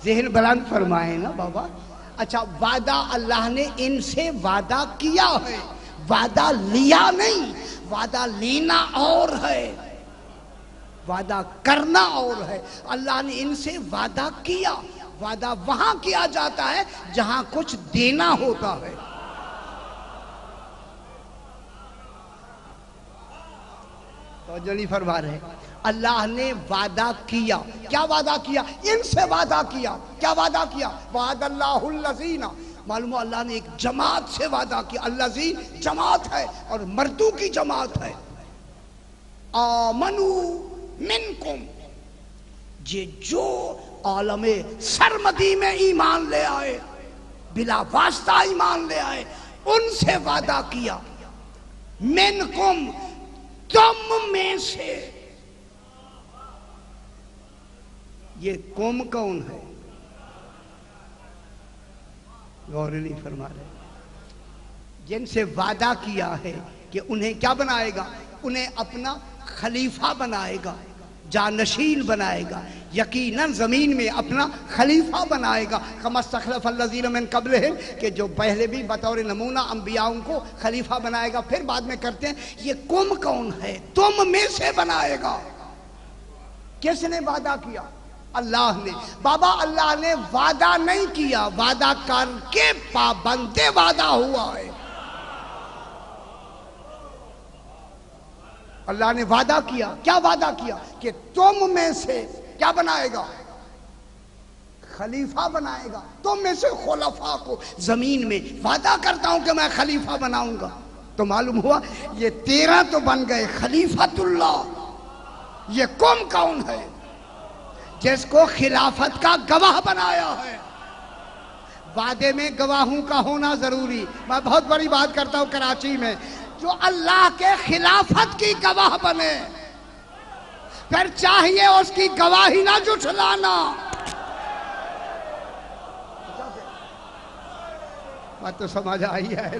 ذہن بلند فرمائے نا بابا. اچھا, وعدہ اللہ نے ان سے وعدہ کیا ہے, وعدہ لیا نہیں. وعدہ لینا اور ہے, وعدہ کرنا اور ہے. اللہ نے ان سے وعدہ کیا. وعدہ وہاں کیا جاتا ہے جہاں کچھ دینا ہوتا ہے. توجہ نہیں فرما رہے. اللہ نے وعدہ کیا. کیا وعدہ کیا؟ ان سے وعدہ کیا. کیا وعدہ کیا؟ وعد اللہ الذین. معلوم ہے اللہ نے ایک جماعت سے وعدہ کیا. الذین جماعت ہے اور مردوں کی جماعت ہے. آمنو منکم, جو عالم سرمدی میں ایمان لے آئے, بلا واسطہ ایمان لے آئے, ان سے وعدہ کیا. منکم, تم میں سے. یہ قوم کون ہے؟ غور نہیں فرما رہے. جن سے وعدہ کیا ہے کہ انہیں کیا بنائے گا؟ انہیں اپنا خلیفہ بنائے گا, جانشین بنائے گا, یقیناً زمین میں اپنا خلیفہ بنائے گا. کما استخلف الذین من قبلہم, کہ جو پہلے بھی بطور نمونہ انبیاء کو خلیفہ بنائے گا. پھر بعد میں کرتے ہیں یہ قوم کون ہے؟ تم میں سے بنائے گا. کس نے وعدہ کیا؟ اللہ نے. بابا اللہ نے وعدہ نہیں کیا, وعدہ کر کے پابند وعدہ ہوا ہے. اللہ نے وعدہ کیا، کیا وعدہ کیا؟ کہ تم میں سے کیا بنائے گا؟ خلیفہ بنائے گا، تم میں سے خلفاء کو زمین میں وعدہ کرتا ہوں کہ میں خلیفہ بناؤں گا۔ تو معلوم ہوا یہ 13 تو بن گئے خلیفۃ اللہ۔ یہ کون ہے جس کو خلافت کا گواہ بنایا ہے؟ وعدے میں گواہوں کا ہونا ضروری۔ میں بہت بڑی بات کرتا ہوں کراچی میں، جو اللہ کے خلافت کی گواہ بنے، پھر چاہیے اس کی گواہی نہ جھٹلانا۔ بات تو سمجھ آئی ہے؟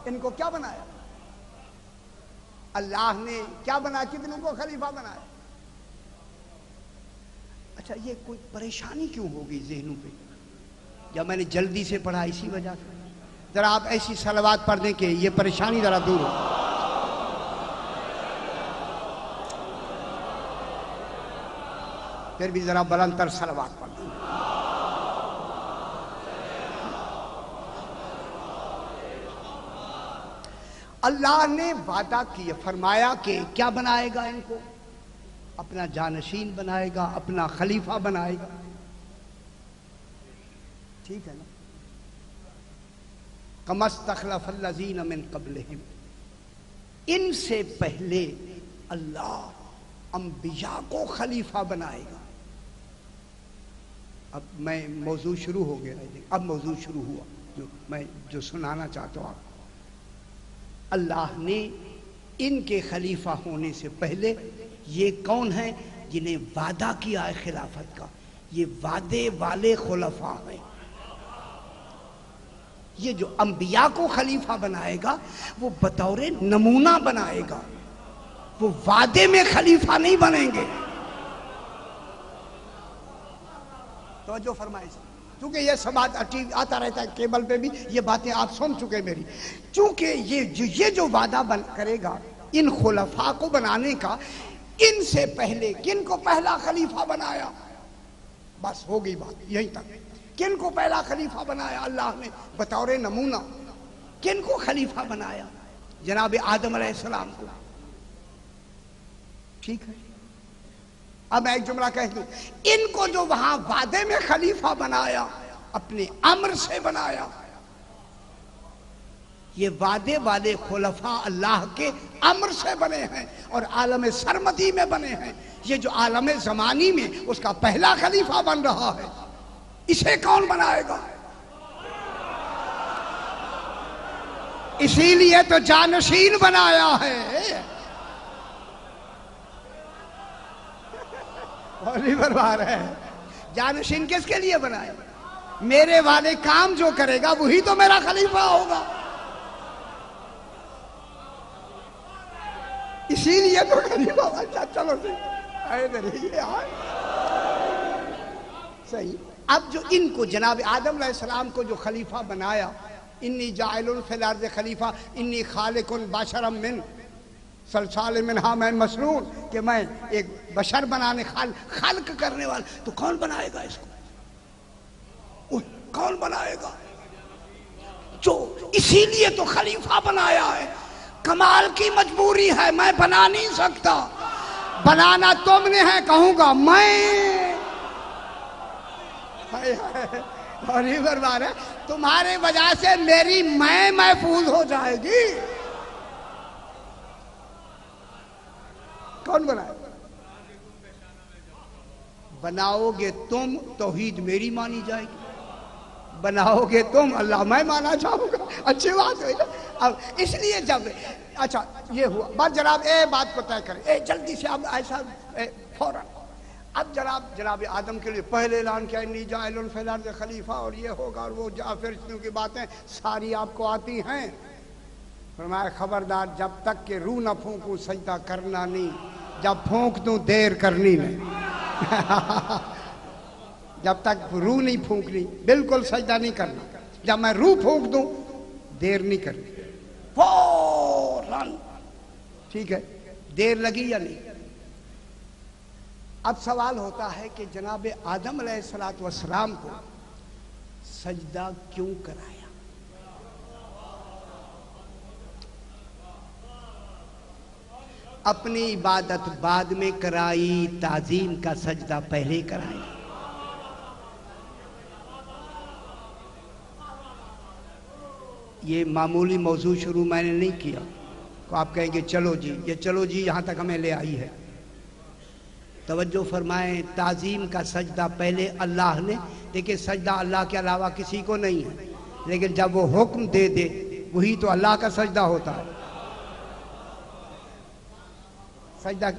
ان کو کیا بنایا اللہ نے؟ کیا بنایا؟ کتنوں کو خلیفہ بنایا؟ اچھا یہ کوئی پریشانی کیوں ہوگی ذہنوں پہ؟ یا میں نے جلدی سے پڑھا اسی وجہ سے؟ ذرا آپ ایسی صلوات پڑھ دیں کہ یہ پریشانی ذرا دور ہو۔ پھر بھی ذرا بلند تر صلوات پڑھ دیں۔ اللہ نے وعدہ کیا، فرمایا کہ کیا بنائے گا ان کو؟ اپنا جانشین بنائے گا، اپنا خلیفہ بنائے گا۔ ٹھیک ہے نا؟ کما استخلف الذین من قبلہم، ان سے پہلے اللہ انبیاء کو خلیفہ بنائے گا۔ اب میں موضوع شروع ہو گیا ہے، اب موضوع شروع ہوا جو میں سنانا چاہتا ہوں آپ کو۔ اللہ نے ان کے خلیفہ ہونے سے پہلے یہ کون ہیں جنہیں وعدہ کیا ہے خلافت کا؟ یہ وعدے والے خلفاء ہیں۔ یہ جو انبیاء کو خلیفہ بنائے گا وہ بطور نمونہ بنائے گا، وہ وعدے میں خلیفہ نہیں بنیں گے۔ توجہ فرمائے، چونکہ یہ سب آتا رہتا ہے کیبل پہ بھی، یہ باتیں آپ سن چکے میری۔ چونکہ یہ جو وعدہ کرے گا ان خلفاء کو بنانے کا، ان سے پہلے کن کو پہلا خلیفہ بنایا؟ بس ہو گئی بات یہیں تک۔ کن کو پہلا خلیفہ بنایا اللہ نے بطور نمونہ؟ کن کو خلیفہ بنایا؟ جناب آدم علیہ السلام کو۔ ٹھیک ہے، اب میں ایک جملہ کہہ دوں، ان کو جو وہاں وعدے میں خلیفہ بنایا اپنے امر سے بنایا۔ یہ وعدے والے خلفاء اللہ کے امر سے بنے ہیں اور عالم سرمدی میں بنے ہیں۔ یہ جو عالم زمانی میں اس کا پہلا خلیفہ بن رہا ہے، اسے کون بنائے گا؟ اسی لیے تو جانشین بنایا ہے۔ بولی برباد ہے۔ جانشین کس کے لیے بنائے؟ میرے والے کام جو کرے گا وہی تو میرا خلیفہ ہوگا۔ اسی لیے تو خلیفہ۔ اچھا چلو صحیح۔ اب جو ان کو جناب آدم علیہ السلام کو جو خلیفہ بنایا، انی جاعل فی الارض خلیفہ انی خالق بشرا من صلصال من حمأ مسنون، کہ میں ایک بشر بنانے خلق کرنے والا، تو کون بنائے گا اس کو؟ کون بنائے گا؟ جو اسی لیے تو خلیفہ بنایا ہے۔ کمال کی مجبوری ہے، میں بنا نہیں سکتا، بنانا تم نے ہے، کہوں گا میں۔ اور یہ برباد ہے، تمہارے وجہ سے میری میں محفوظ ہو جائے گی۔ کون بنائے؟ بناؤ گے تم توحید میری مانی جائے گی، بناؤ گے تم اللہ میں مانا چاہوں گا۔ اچھی بات ہوئی نا؟ اب اس لیے جب اچھا یہ ہوا بات، جناب بات کو طے کریں جلدی سے۔ اب ایسا فوراً اب جناب آدم کے لیے پہلے اعلان کیا انی جاعل فی الارض خلیفہ، اور یہ ہوگا اور وہ فرشتوں کی باتیں ساری آپ کو آتی ہیں۔ فرمایا خبردار، جب تک کہ روح نہ پھونکوں سجدہ کرنا نہیں، جب پھونک دوں دیر کرنی نہیں۔ جب تک روح نہیں پھونکنی بالکل سجدہ نہیں کرنا، جب میں روح پھونک دوں دیر نہیں کرنی، فوراً۔ ٹھیک ہے، دیر لگی یا نہیں؟ اب سوال ہوتا ہے کہ جناب آدم علیہ السلام کو سجدہ کیوں کرایا؟ اپنی عبادت بعد میں کرائی، تعظیم کا سجدہ پہلے کرائی۔ یہ معمولی موضوع شروع میں نے نہیں کیا تو آپ کہیں گے چلو جی، یہ چلو جی یہاں تک ہمیں لے آئی ہے۔ توجہ فرمائیں، تعظیم کا سجدہ پہلے اللہ نے، دیکھیں سجدہ اللہ کے علاوہ کسی کو نہیں ہے، لیکن جب وہ حکم دے دے وہی تو اللہ کا سجدہ ہوتا ہے۔ سجدہ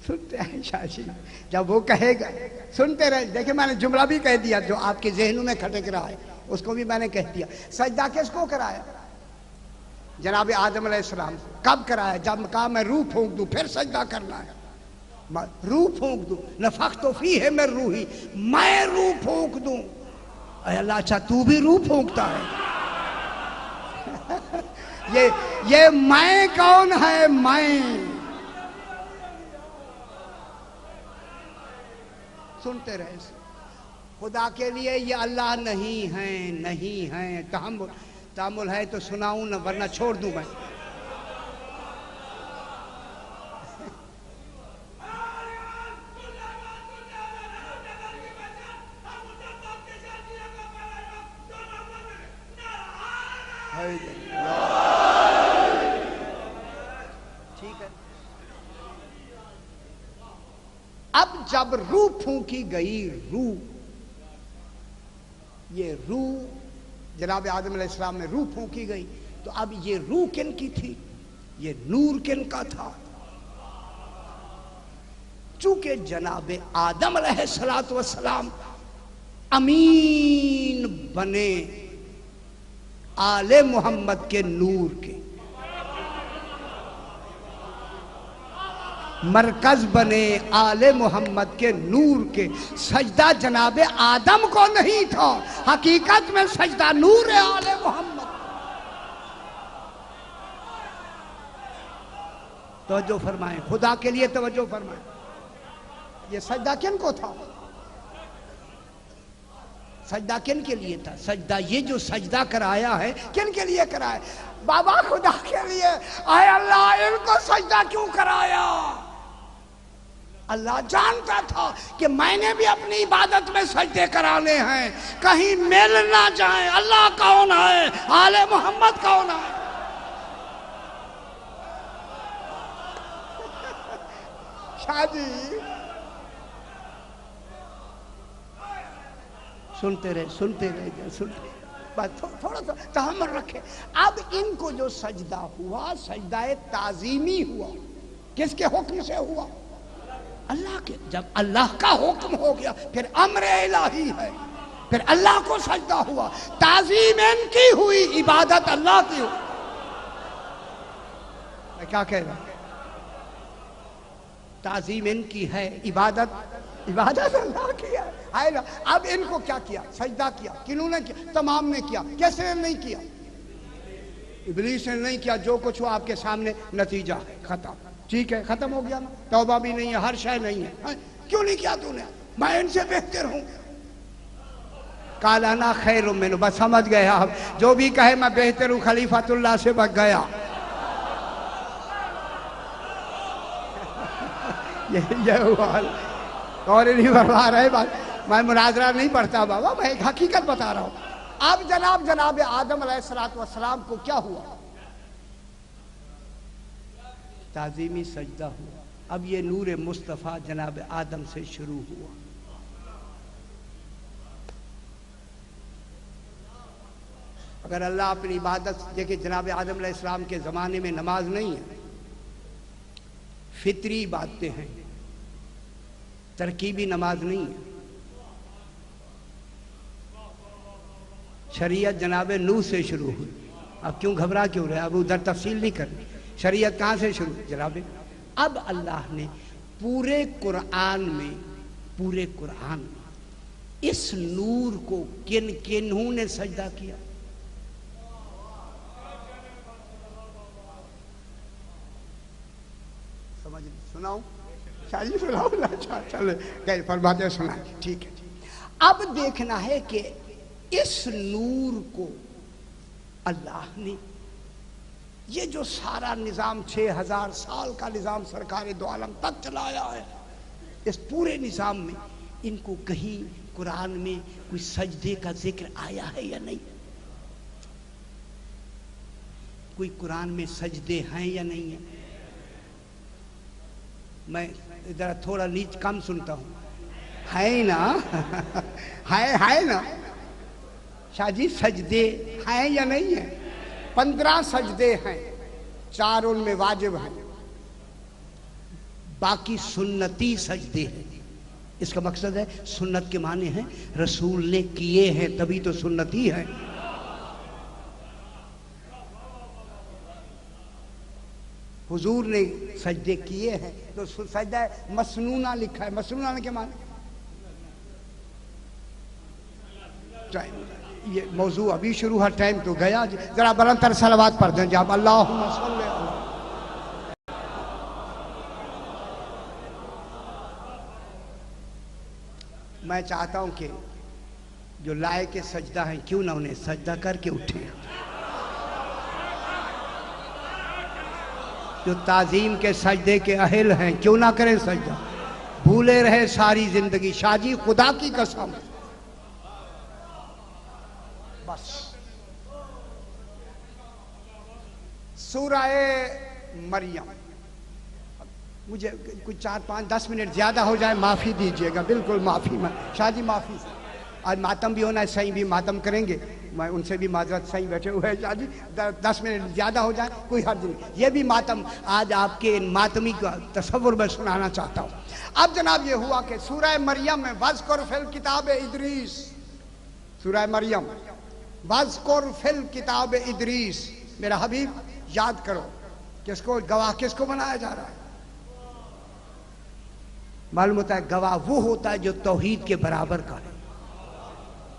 سنتے ہیں شاہ جی، جب وہ کہے گا سنتے رہے۔ دیکھیں میں نے جملہ بھی کہہ دیا جو آپ کے ذہنوں میں کھٹک رہا ہے، اس کو بھی میں نے کہہ دیا۔ سجدہ کس کو کرایا؟ جناب آدم علیہ السلام۔ کب کرایا؟ جب کہا میں روح پھونک دوں پھر سجدہ کرنا ہے۔ روح پھونک دوں، نفخت فیہ من روحی، میں روح پھونک دوں۔ اے اللہ، اچھا تو بھی روح پھونکتا ہے؟ یہ میں کون ہے؟ میں سنتے رہے۔ خدا کے لیے یہ اللہ نہیں ہیں، نہیں ہیں۔ تحمل ہے تو سناؤں نہ، ورنہ چھوڑ دوں میں۔ ٹھیک ہے، اب جب روح پھونکی گئی، یہ روح جناب آدم علیہ السلام میں روح پھونکی گئی، تو اب یہ روح کن کی تھی؟ یہ نور کن کا تھا؟ چونکہ جناب آدم علیہ السلام امین بنے آل محمد کے نور کے، مرکز بنے آل محمد کے نور کے، سجدہ جناب آدم کو نہیں تھا، حقیقت میں سجدہ نور آل محمد۔ توجہ فرمائیں، خدا کے لیے توجہ فرمائیں، یہ سجدہ کن کو تھا؟ سجدہ کن کے لیے تھا؟ سجدہ یہ جو سجدہ کرایا ہے کن کے لیے کرایا؟ بابا خدا کے لیے۔ اے اللہ، ان کو سجدہ کیوں کرایا؟ اللہ جانتا تھا کہ میں نے بھی اپنی عبادت میں سجدے کرانے ہیں، کہیں مل نہ جائیں۔ اللہ کون ہے؟ آل محمد کون ہے؟ شاہ جی سنتے رہے بس تھوڑا سا تحمل رکھے۔ اب ان کو جو سجدہ ہوا، سجدہ تعظیمی ہوا، کس کے حکم سے ہوا؟ اللہ کے۔ جب اللہ کا حکم ہو گیا پھر امر الہی ہے، پھر اللہ کو سجدہ ہوا، تعظیم ان کی ہوئی، عبادت اللہ کی ہوئی۔ میں کیا کہہ رہا ہوں؟ تعظیم ان کی ہے، عبادت اللہ کی ہے۔ اب ان کو کیا کیا؟ سجدہ کیا۔ کنہوں نے کیا؟ تمام نے کیا۔ کس نے نہیں کیا؟ ابلیس نے نہیں کیا۔ جو کچھ ہوا آپ کے سامنے نتیجہ ہے، ختم۔ ٹھیک ہے، ختم ہو گیا نا، توبہ بھی نہیں ہے، ہر شے نہیں ہے۔ کیوں نہیں کیا تو نے؟ میں ان سے بہتر ہوں۔ قال انا خیر منہ، بس سمجھ گئے آپ، جو بھی کہے میں بہتر ہوں، خلیفۃ اللہ سے بچ گیا۔ یہ ہوا اور نہیں بڑھا رہے بات، میں مناظرہ نہیں پڑھتا بابا، میں ایک حقیقت بتا رہا ہوں۔ اب جناب آدم علیہ السلام کو کیا ہوا؟ تعظیمی سجدہ ہوا۔ اب یہ نور مصطفیٰ جناب آدم سے شروع ہوا۔ اگر اللہ اپنی عبادت، دیکھیں جناب آدم علیہ السلام کے زمانے میں نماز نہیں ہے، فطری باتیں ہیں، ترکیبی نماز نہیں ہے۔ شریعت جناب نوح سے شروع ہوئی۔ اب کیوں گھبرا کیوں رہے؟ اب ادھر تفصیل نہیں کرنی۔ شریعت کہاں سے شروع؟ جناب اب اللہ نے پورے قرآن میں اس نور کو کنہوں نے سجدہ کیا؟ سمجھ سناؤں؟ شاہی سناؤ نا، چلے فرماتے سنائیں، ٹھیک ہے۔ اب دیکھنا ہے کہ اس نور کو اللہ نے یہ جو سارا نظام 6000 سال کا نظام سرکار دو عالم تک چلایا ہے، اس پورے نظام میں ان کو کہیں قرآن میں کوئی سجدے کا ذکر آیا ہے یا نہیں؟ کوئی قرآن میں سجدے ہیں یا نہیں ہیں؟ میں ذرا تھوڑا نیچ کم سنتا ہوں، ہے نا؟ ہے نا شاہ جی؟ سجدے ہیں یا نہیں ہیں؟ 15 سجدے ہیں، 4 ان میں واجب ہیں، باقی سنتی سجدے ہیں۔ اس کا مقصد ہے سنت کے معنی ہیں رسول نے کیے ہیں تبھی تو سنتی ہے۔ حضور نے سجدے کیے ہیں تو سجدہ مسنونہ لکھا ہے۔ مسنونہ کے معنی یہ موضوع ابھی شروع ہے، ٹائم تو گیا، ذرا بلند تر صلوات پڑھ دیں جب اللہم صلی اللہ۔ میں چاہتا ہوں کہ جو لائق سجدہ ہیں کیوں نہ انہیں سجدہ کر کے اٹھیں، جو تعظیم کے سجدے کے اہل ہیں کیوں نہ کریں سجدہ، بھولے رہے ساری زندگی۔ شاہ جی خدا کی قسم بس سورہ مریم، مجھے کچھ 4-5-10 منٹ زیادہ ہو جائے معافی دیجئے گا، بالکل معافی۔ شاہ جی معافی، آج ماتم بھی ہونا ہے، صحیح بھی ماتم کریں گے، میں ان سے بھی معذرت، صحیح بیٹھے ہوئے ہیں شاہ جی، 10 منٹ زیادہ ہو جائے کوئی حرج نہیں۔ یہ بھی ماتم آج آپ کے ماتمی کا تصور میں سنانا چاہتا ہوں۔ اب جناب یہ ہوا کہ سورہ مریم میں وَاذْكُرْ فِي الْكِتَابِ ادریس، سورہ مریم وَاذْكُرْ فِي الْكِتَابِ ادریس، میرا حبیب یاد کرو، کس کو گواہ کس کو بنایا جا رہا ہے؟ معلوم ہوتا ہے گواہ وہ ہوتا ہے جو توحید کے برابر کا ہے،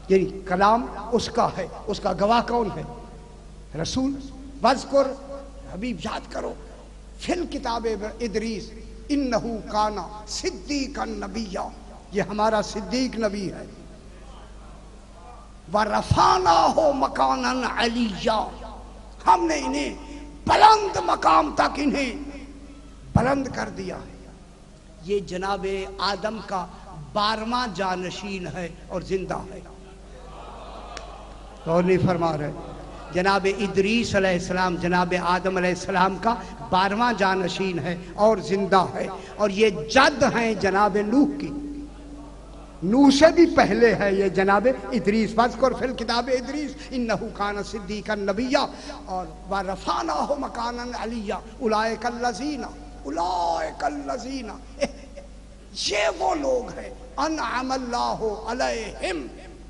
یعنی کلام اس کا ہے، اس کا گواہ کون ہے؟ رسول۔ وَاذْكُرْ، حبیب یاد کرو، فِي الْكِتَابِ ادریس اِنَّهُ كَانَ صِدِّيقًا نَبِيًّا، یہ ہمارا صدیق نبی ہے۔ وَرَفَعْنَاهُ مَكَانًا عَلِيًّا، ہم نے انہیں بلند مقام تک انہیں بلند کر دیا ہے۔ یہ جناب آدم کا 12واں جانشین ہے اور زندہ ہے، اور نہیں فرما رہے؟ جناب ادریس علیہ السلام جناب آدم علیہ السلام کا 12واں جانشین ہے اور زندہ ہے، اور یہ جد ہیں جناب نوح کی، نوح سے بھی پہلے ہے یہ جناب ادریس۔ وَاذْكُرْ فِي الْكِتَابِ ادریس اِنَّهُ كَانَ صِدِّيقًا نَبِيًّا، اور وَرَفَعْنَاهُ مَكَانًا عَلِيًّا اولئک الذین، یہ وہ لوگ ہیں انعم اللہ علیہم،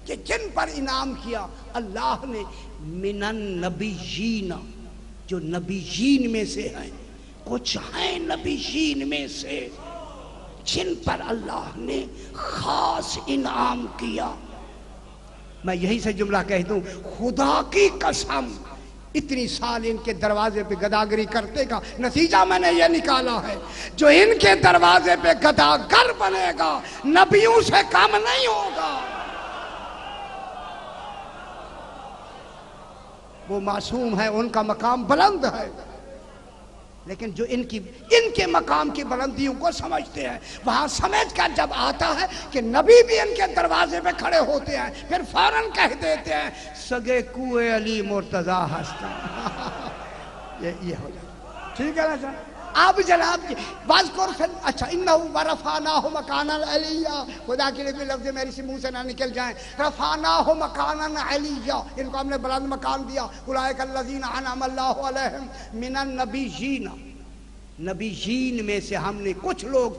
کہ جن پر انعام کیا اللہ نے، من النبیین، جو نبیین میں سے ہیں، کچھ ہیں نبیین میں سے جن پر اللہ نے خاص انعام کیا۔ میں یہی سے جملہ کہہ دوں، خدا کی قسم اتنی سال ان کے دروازے پہ گداگری کرتے کا نتیجہ میں نے یہ نکالا ہے، جو ان کے دروازے پہ گداگر بنے گا نبیوں سے کم نہیں ہوگا۔ وہ معصوم ہے، ان کا مقام بلند ہے، لیکن جو ان کے مقام کی بلندیوں کو سمجھتے ہیں، وہاں سمجھ کر جب آتا ہے کہ نبی بھی ان کے دروازے پہ کھڑے ہوتے ہیں، پھر فوراً کہہ دیتے ہیں سگے کوئے علی مرتضیٰ ہستا۔ یہ ہو جائے، ٹھیک ہے نا سر؟ اب جناب وَاذْكُرْ فِي، اچھا اِنَّهُ وَرَفَعْنَاهُ مَكَانًا عَلِيًّا، خدا کے لیے کوئی لفظ میری سے منہ سے نہ نکل جائیں، رَفَعْنَاهُ مَكَانًا عَلِيًّا، ان کو ہم نے بلند مقام دیا۔ اولئک الذین انعم اللہ علیہم من النبیین، نبیین میں سے ہم نے کچھ لوگ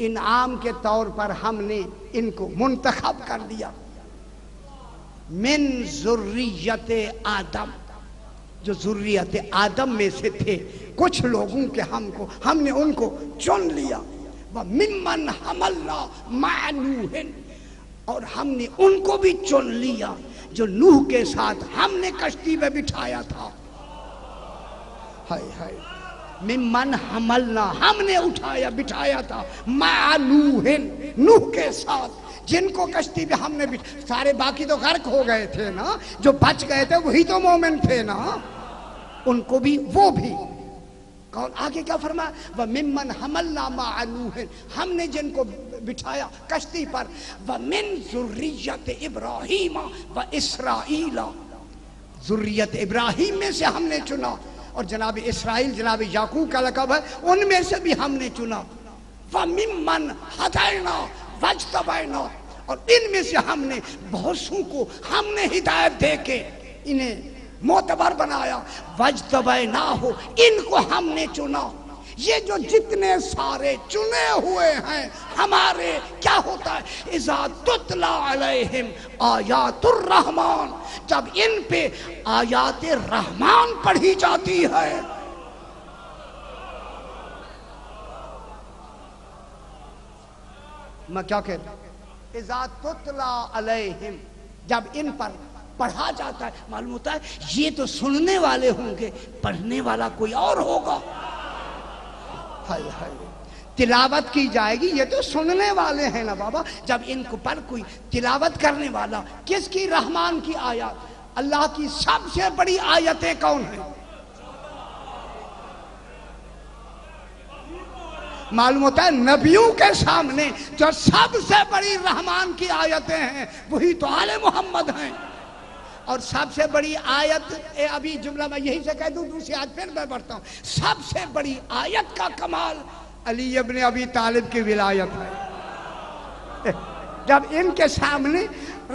انعام کے طور پر ہم نے ان کو منتخب کر دیا، من ذریت آدم، جو ذریت آدم میں سے تھے کچھ لوگوں کے ہم نے ان کو چن لیا۔ وَمِمَّنْ حَمَلْنَا مَعَ نُوحٍ، اور ہم نے ان کو بھی چن لیا جو نوح کے ساتھ ہم نے کشتی میں بٹھایا تھا۔ ہائے ہائے، ممن حملنا، ہم نے اٹھایا بٹھایا تھا، مع نوح، نوح کے ساتھ، جن کو کشتی میں ہم نے سارے باقی تو غرق ہو گئے تھے نا، جو بچ گئے تھے وہی تو مومن تھے نا۔ ان کو بھی وہ بھی. کون آگے کیا فرمایا؟ وَمِمَّنْ حَمَلْنَا مَعَ نُوحٍ ہم نے جن کو بٹھایا کشتی پر. وَمِن ذُرِّيَّةِ إِبْرَاهِيمَ وَإِسْرَائِيلَ ذریت ابراہیم میں سے ہم نے چنا. اور جناب اسرائیل جناب یعقوب کا لقب ہے، ان میں سے بھی ہم نے چنا. وَمِمَّنْ هَدَيْنَا وَاجْتَبَيْنَا اور ان میں سے ہم نے بہت سو کو ہم نے ہدایت دے کے انہیں معتبر بنایا. وَاجْتَبَيْنَاهُ ان کو ہم نے چنا. یہ جو جتنے سارے چنے ہوئے ہیں ہمارے، کیا ہوتا ہے؟ اِذَا تُتْلَى عَلَيْهِمْ آیات الرحمن جب ان پہ آیات رحمان پڑھی جاتی ہے. میں کیا کہتا ہوں؟ اِذَا تُتْلَى عَلَيْهِمْ جب ان پر پڑھا جاتا ہے. معلوم ہوتا ہے یہ تو سننے والے ہوں گے، پڑھنے والا کوئی اور ہوگا. تلاوت کی جائے گی، یہ تو سننے والے ہیں نا بابا. جب ان کو پر کوئی تلاوت کرنے والا، کس کی؟ رحمان کی آیات. اللہ کی سب سے بڑی آیتیں کون ہیں؟ معلوم ہوتا ہے نبیوں کے سامنے جو سب سے بڑی رحمان کی آیتیں ہیں وہی تو آل محمد ہیں. اور سب سے بڑی آیت، ابھی جملہ میں یہی سے کہہ دوں، دوسری آیت پھر میں پڑھتا ہوں. سب سے بڑی آیت کا کمال علی ابن ابی طالب کی ولایت ہے. جب ان کے سامنے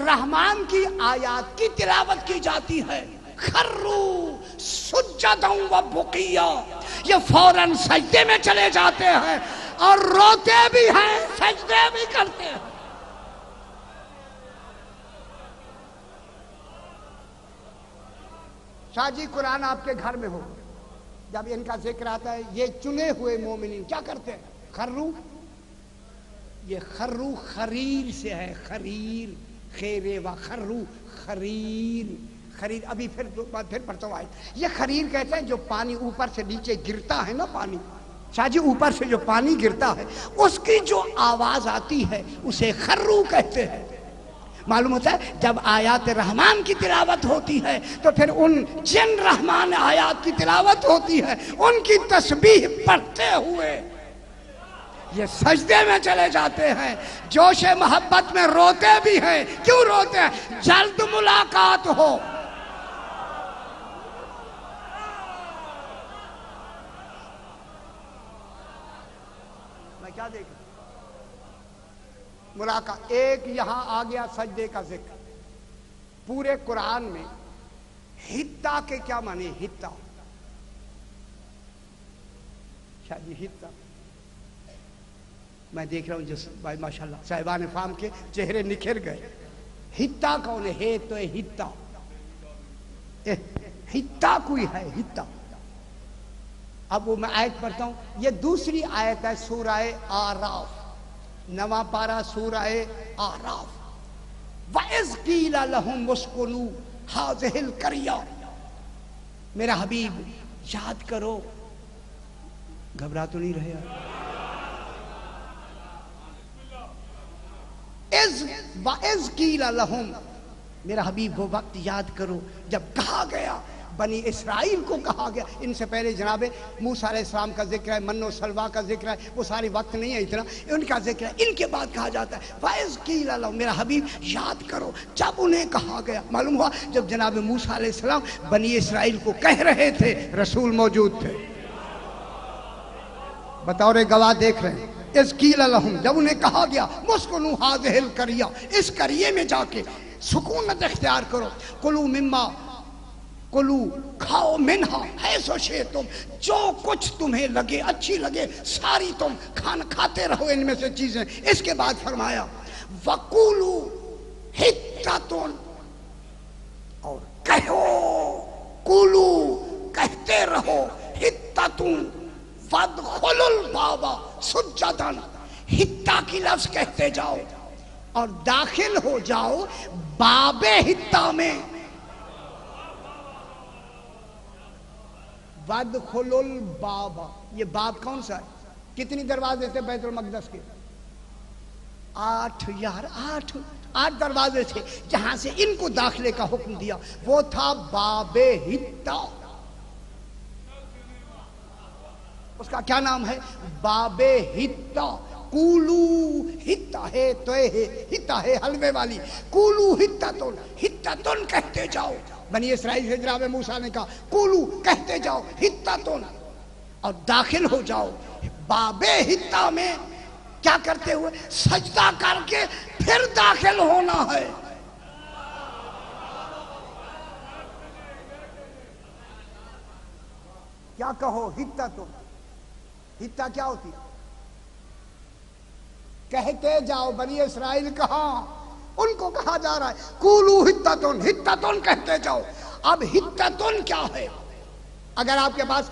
رحمان کی آیات کی تلاوت کی جاتی ہے، خروا سجدا و بقیا یہ فوراً سجدے میں چلے جاتے ہیں اور روتے بھی ہیں، سجدے بھی کرتے ہیں. شاہ جی قرآن آپ کے گھر میں ہو، جب ان کا ذکر آتا ہے یہ چنے ہوئے مومنین کیا کرتے ہیں؟ خرو. یہ خرو خریر سے ہے، خریر خیرے و خرو خریر. خریر ابھی پھر پڑھتا ہوں آیت. یہ خریر کہتے ہیں جو پانی اوپر سے نیچے گرتا ہے نا، پانی شاہ جی اوپر سے جو پانی گرتا ہے اس کی جو آواز آتی ہے اسے خرو کہتے ہیں. معلوم ہوتا ہے جب آیات رحمان کی تلاوت ہوتی ہے تو پھر ان جن رحمان آیات کی تلاوت ہوتی ہے ان کی تسبیح پڑھتے ہوئے یہ سجدے میں چلے جاتے ہیں. جوش محبت میں روتے بھی ہیں. کیوں روتے ہیں؟ جلد ملاقات ہو. میں کیا دیکھ ملاقات. ایک یہاں آ گیا سجدے کا ذکر. پورے قرآن میں ہتا کے کیا معنی؟ ہتا شاہ جی ہتا میں دیکھ رہا ہوں جس بھائی ماشاءاللہ صاحبان فام کے چہرے نکھر گئے. ہتا کون ہے؟ تو ہتا ہتا کوئی ہے ہتا. اب وہ میں آیت پڑھتا ہوں. یہ دوسری آیت ہے سورہ آراف، 9واں پارہ سورہ آراف. وَإِذْ قِيلَ لَهُمُ اسْكُنُوا هَٰذِهِ الْقَرْيَةَ میرا حبیب یاد کرو. گھبرا تو نہیں رہے آپ؟ وَإِذْ قِيلَ لَهُمْ میرا حبیب وہ وقت یاد کرو جب کہا گیا بنی اسرائیل کو کہا گیا. ان سے پہلے جناب موسیٰ علیہ السلام کا ذکر ہے، من و سلویٰ کا ذکر ہے، وہ سارے وقت نہیں ہے اتنا، ان کا ذکر ہے. ان کے بعد کہا جاتا ہے وَإِذْ قِيلَ لَهُمْ میرا حبیب یاد کرو جب انہیں کہا گیا. معلوم ہوا جب جناب موسیٰ علیہ السلام بنی اسرائیل کو کہہ رہے تھے رسول موجود تھے. بطور گواہ دیکھ رہے ہیں. اِذْ قِيلَ لَهُمْ جب انہیں کہا گیا مُسْكُنُوا هَٰذِهِ الْقَرْيَةَ اس قریے میں جا کے سکونت اختیار کرو. کلوا مما کلو کھاؤ منہا حیث شئتم جو کچھ تمہیں لگے اچھی لگے ساری تم کھانا کھاتے رہو ان میں سے چیزیں. اس کے بعد فرمایا وَقُولُوا حِطَّةٌ اور کہو قولو کہتے رہو حِطَّةٌ وَادْخُلُوا الْبَابَ سُجَّدًا حِطَّہ کی لفظ کہتے جاؤ اور داخل ہو جاؤ باب حِطَّہ میں. وَادْخُلُوا الْبَابَ یہ باب کون سا ہے؟ کتنی دروازے تھے بیت المقدس کے؟ 8 یار 8 دروازے تھے جہاں سے ان کو داخلے کا حکم دیا. وہ تھا باب حِطَّہ. اس کا کیا نام ہے؟ باب ہتا، کولو ہتا ہے تو ہتا ہے حلوے والی، کولو ہتتن، ہتتن کہتے جاؤ. بنی اسرائیل سے جناب موسیٰ نے کہا کولو کہتے جاؤ ہتتن، اور داخل ہو جاؤ. باب ہتا میں کیا کرتے ہوئے؟ سجدہ کر کے پھر داخل ہونا ہے. کیا کہو؟ ہتتن. ہتا کیا ہوتی ہے؟ کہتے جاؤ. بنی اسرائیل کہاں؟ ان کو کہا جا رہا ہے کولو ہتتن، ہتتن کہتے جاؤ. اب ہتتن کیا ہے؟ اگر آپ کے پاس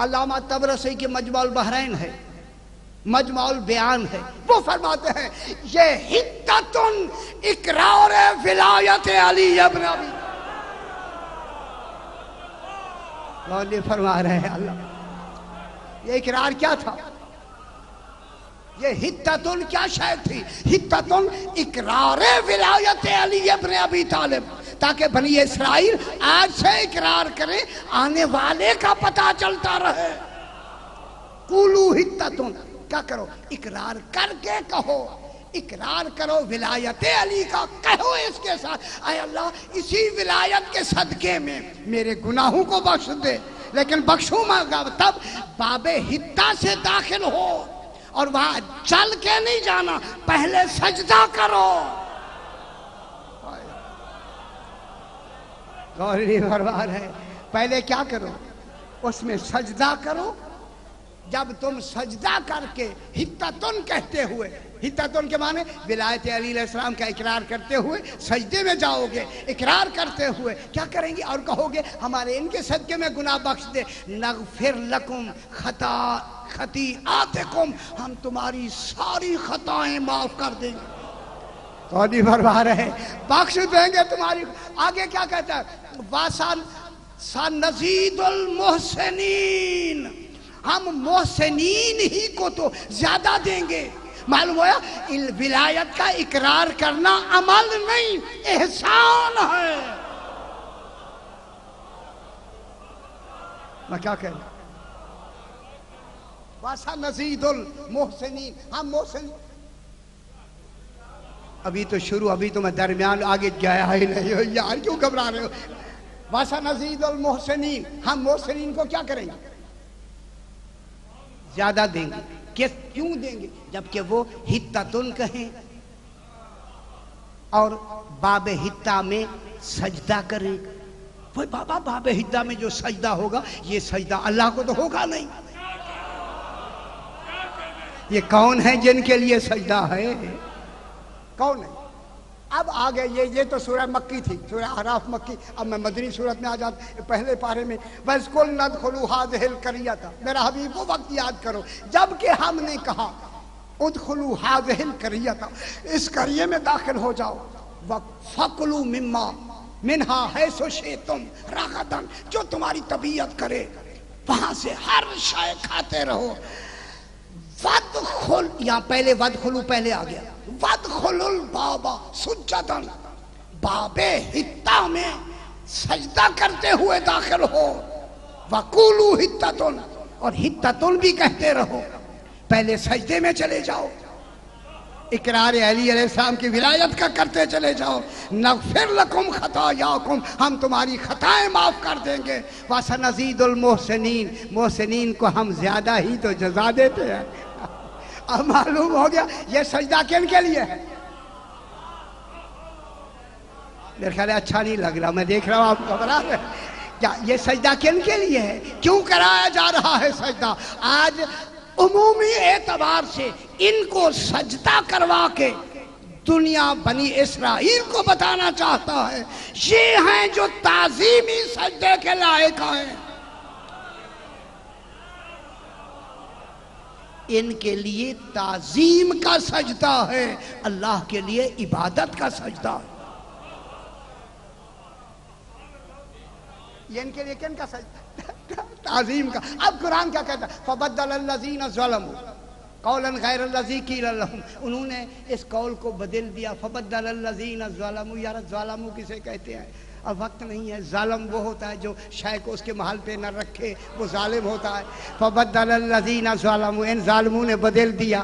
علامہ طبرسی کی مجمع البحرین ہے، مجمع البیان ہے، وہ فرماتے ہیں یہ ہتتن اقرار ولایت علی ابن ابی. مولانا فرما رہے ہیں اللہ، یہ اقرار کیا تھا؟ یہ ہتتن کیا شے تھی؟ ہتتن اقرار ولایت علی ابن ابی طالب، تاکہ بنی اسرائیل آج سے اقرار کریں، آنے والے کا پتہ چلتا رہے. کولو ہتتن، کیا کرو؟ اقرار کر کے کہو، اقرار کرو ولایت علی کا، کہو اس کے ساتھ اے اللہ اسی ولایت کے صدقے میں میرے گناہوں کو بخش دے. لیکن بخشوں مانگا تب باب ہتا سے داخل ہو، اور وہاں چل کے نہیں جانا، پہلے سجدہ کرو. گوری بھربار ہے، پہلے کیا کرو؟ اس میں سجدہ کرو. جب تم سجدہ کر کے ہتتن کہتے ہوئے، ہتتن کے معنی ولایت علی علیہ السلام کا اقرار کرتے ہوئے سجدے میں جاؤ گے. اقرار کرتے ہوئے کیا کریں گے؟ اور کہو گے ہمارے ان کے صدقے میں گناہ بخش دے. نغفر لکم خطیئاتکم، ہم تمہاری ساری خطائیں معاف کر دیں گے. قولی بھربار ہے، بخش دیں گے تمہاری. آگے کیا کہتا ہے؟ سَنَزِيدُ الْمُحْسِنِينَ، ہم محسنین ہی کو تو زیادہ دیں گے. معلوم ہوا ولایت کا اقرار کرنا عمل نہیں، احسان ہے. میں کیا کہہ رہا؟ وَسَنَزِيدُ الْمُحْسِنِينَ، ہم محسن. ابھی تو شروع، ابھی تو میں درمیان آگے گیا ہی نہیں ہو یار، کیوں گھبرا رہے ہو؟ وَسَنَزِيدُ الْمُحْسِنِينَ، ہم محسنین کو کیا کریں گے؟ زیادہ دیں گے. کیوں دیں گے؟ جبکہ وہ ہتتن کہیں اور باب ہتا میں سجدہ کریں. وہ بابا باب ہتا میں جو سجدہ ہوگا، یہ سجدہ اللہ کو تو ہوگا نہیں. یہ کون ہے جن کے لیے سجدہ ہے؟ کون ہے؟ اب آگے یہ تو سورہ مکی تھی، سورہ اعراف مکی. اب میں مدنی صورت میں آ جاتا. پہلے پارے میں وَاذْكُرْ نَدْخُلُوا هَٰذِهِ الْقَرْيَةَ، میرا حبیب وہ وقت یاد کرو جب کہ ہم نے کہا ادخلوا هَٰذِهِ الْقَرْيَةَ، اس قریے میں داخل ہو جاؤ. وَفَكُلُوا مِمَّا مِنْهَا حَيْثُ شِئْتُمْ رَغَدًا، جو تمہاری طبیعت کرے وہاں سے ہر شے کھاتے رہو. وَادْخُلْ، یہاں پہلے وَادْخُلُوا پہلے آ گیا. وَادْخُلُوا الْبَابَ سُجَّدًا، باب ہتا میں سجدہ کرتے ہوئے داخل ہو. وَقُولُوا ہتتن، اور ہتتن بھی کہتے رہو. پہلے سجدے میں چلے جاؤ، اقرار علی علیہ السلام کی ولایت کا کرتے چلے جاؤ. نغفر لکم خطایاکم، ہم تمہاری خطائیں معاف کر دیں گے. وَسَنَزِيدُ الْمُحْسِنِينَ، محسنین کو ہم زیادہ ہی تو جزا دیتے ہیں. اب معلوم ہو گیا یہ سجدہ کن کے لیے ہے. میرے خیال ہے اچھا نہیں لگ رہا، میں دیکھ رہا ہوں آپ گھبرا رہے ہیں. کیا یہ سجدہ کن کے لیے ہے؟ کیوں کرایا جا رہا ہے سجدہ؟ آج عمومی اعتبار سے ان کو سجدہ کروا کے دنیا بنی اسرائیل کو بتانا چاہتا ہے یہ ہیں جو تعظیمی سجدے کے لائق ہیں. ان کے لیے تعظیم کا سجدہ ہے، اللہ کے لیے عبادت کا سجدہ ہے. یہ ان کے لیے کن کا سجدہ؟ تعظیم کا. اب قرآن کیا کہتا ہے؟ فَبَدَّلَ الَّذِينَ ظَلَمُوا قَوْلًا غَيْرَ الَّذِي قِيلَ لَهُمْ، انہوں نے اس قول کو بدل دیا. فَبَدَّلَ الَّذِينَ ظَلَمُوا، یار ظالموں کسے کہتے ہیں؟ اب وقت نہیں ہے. ظالم وہ ہوتا ہے جو شے کو اس کے محل پہ نہ رکھے، وہ ظالم ہوتا ہے. فبدل الذین ظلموا، ان ظالموں نے بدل دیا.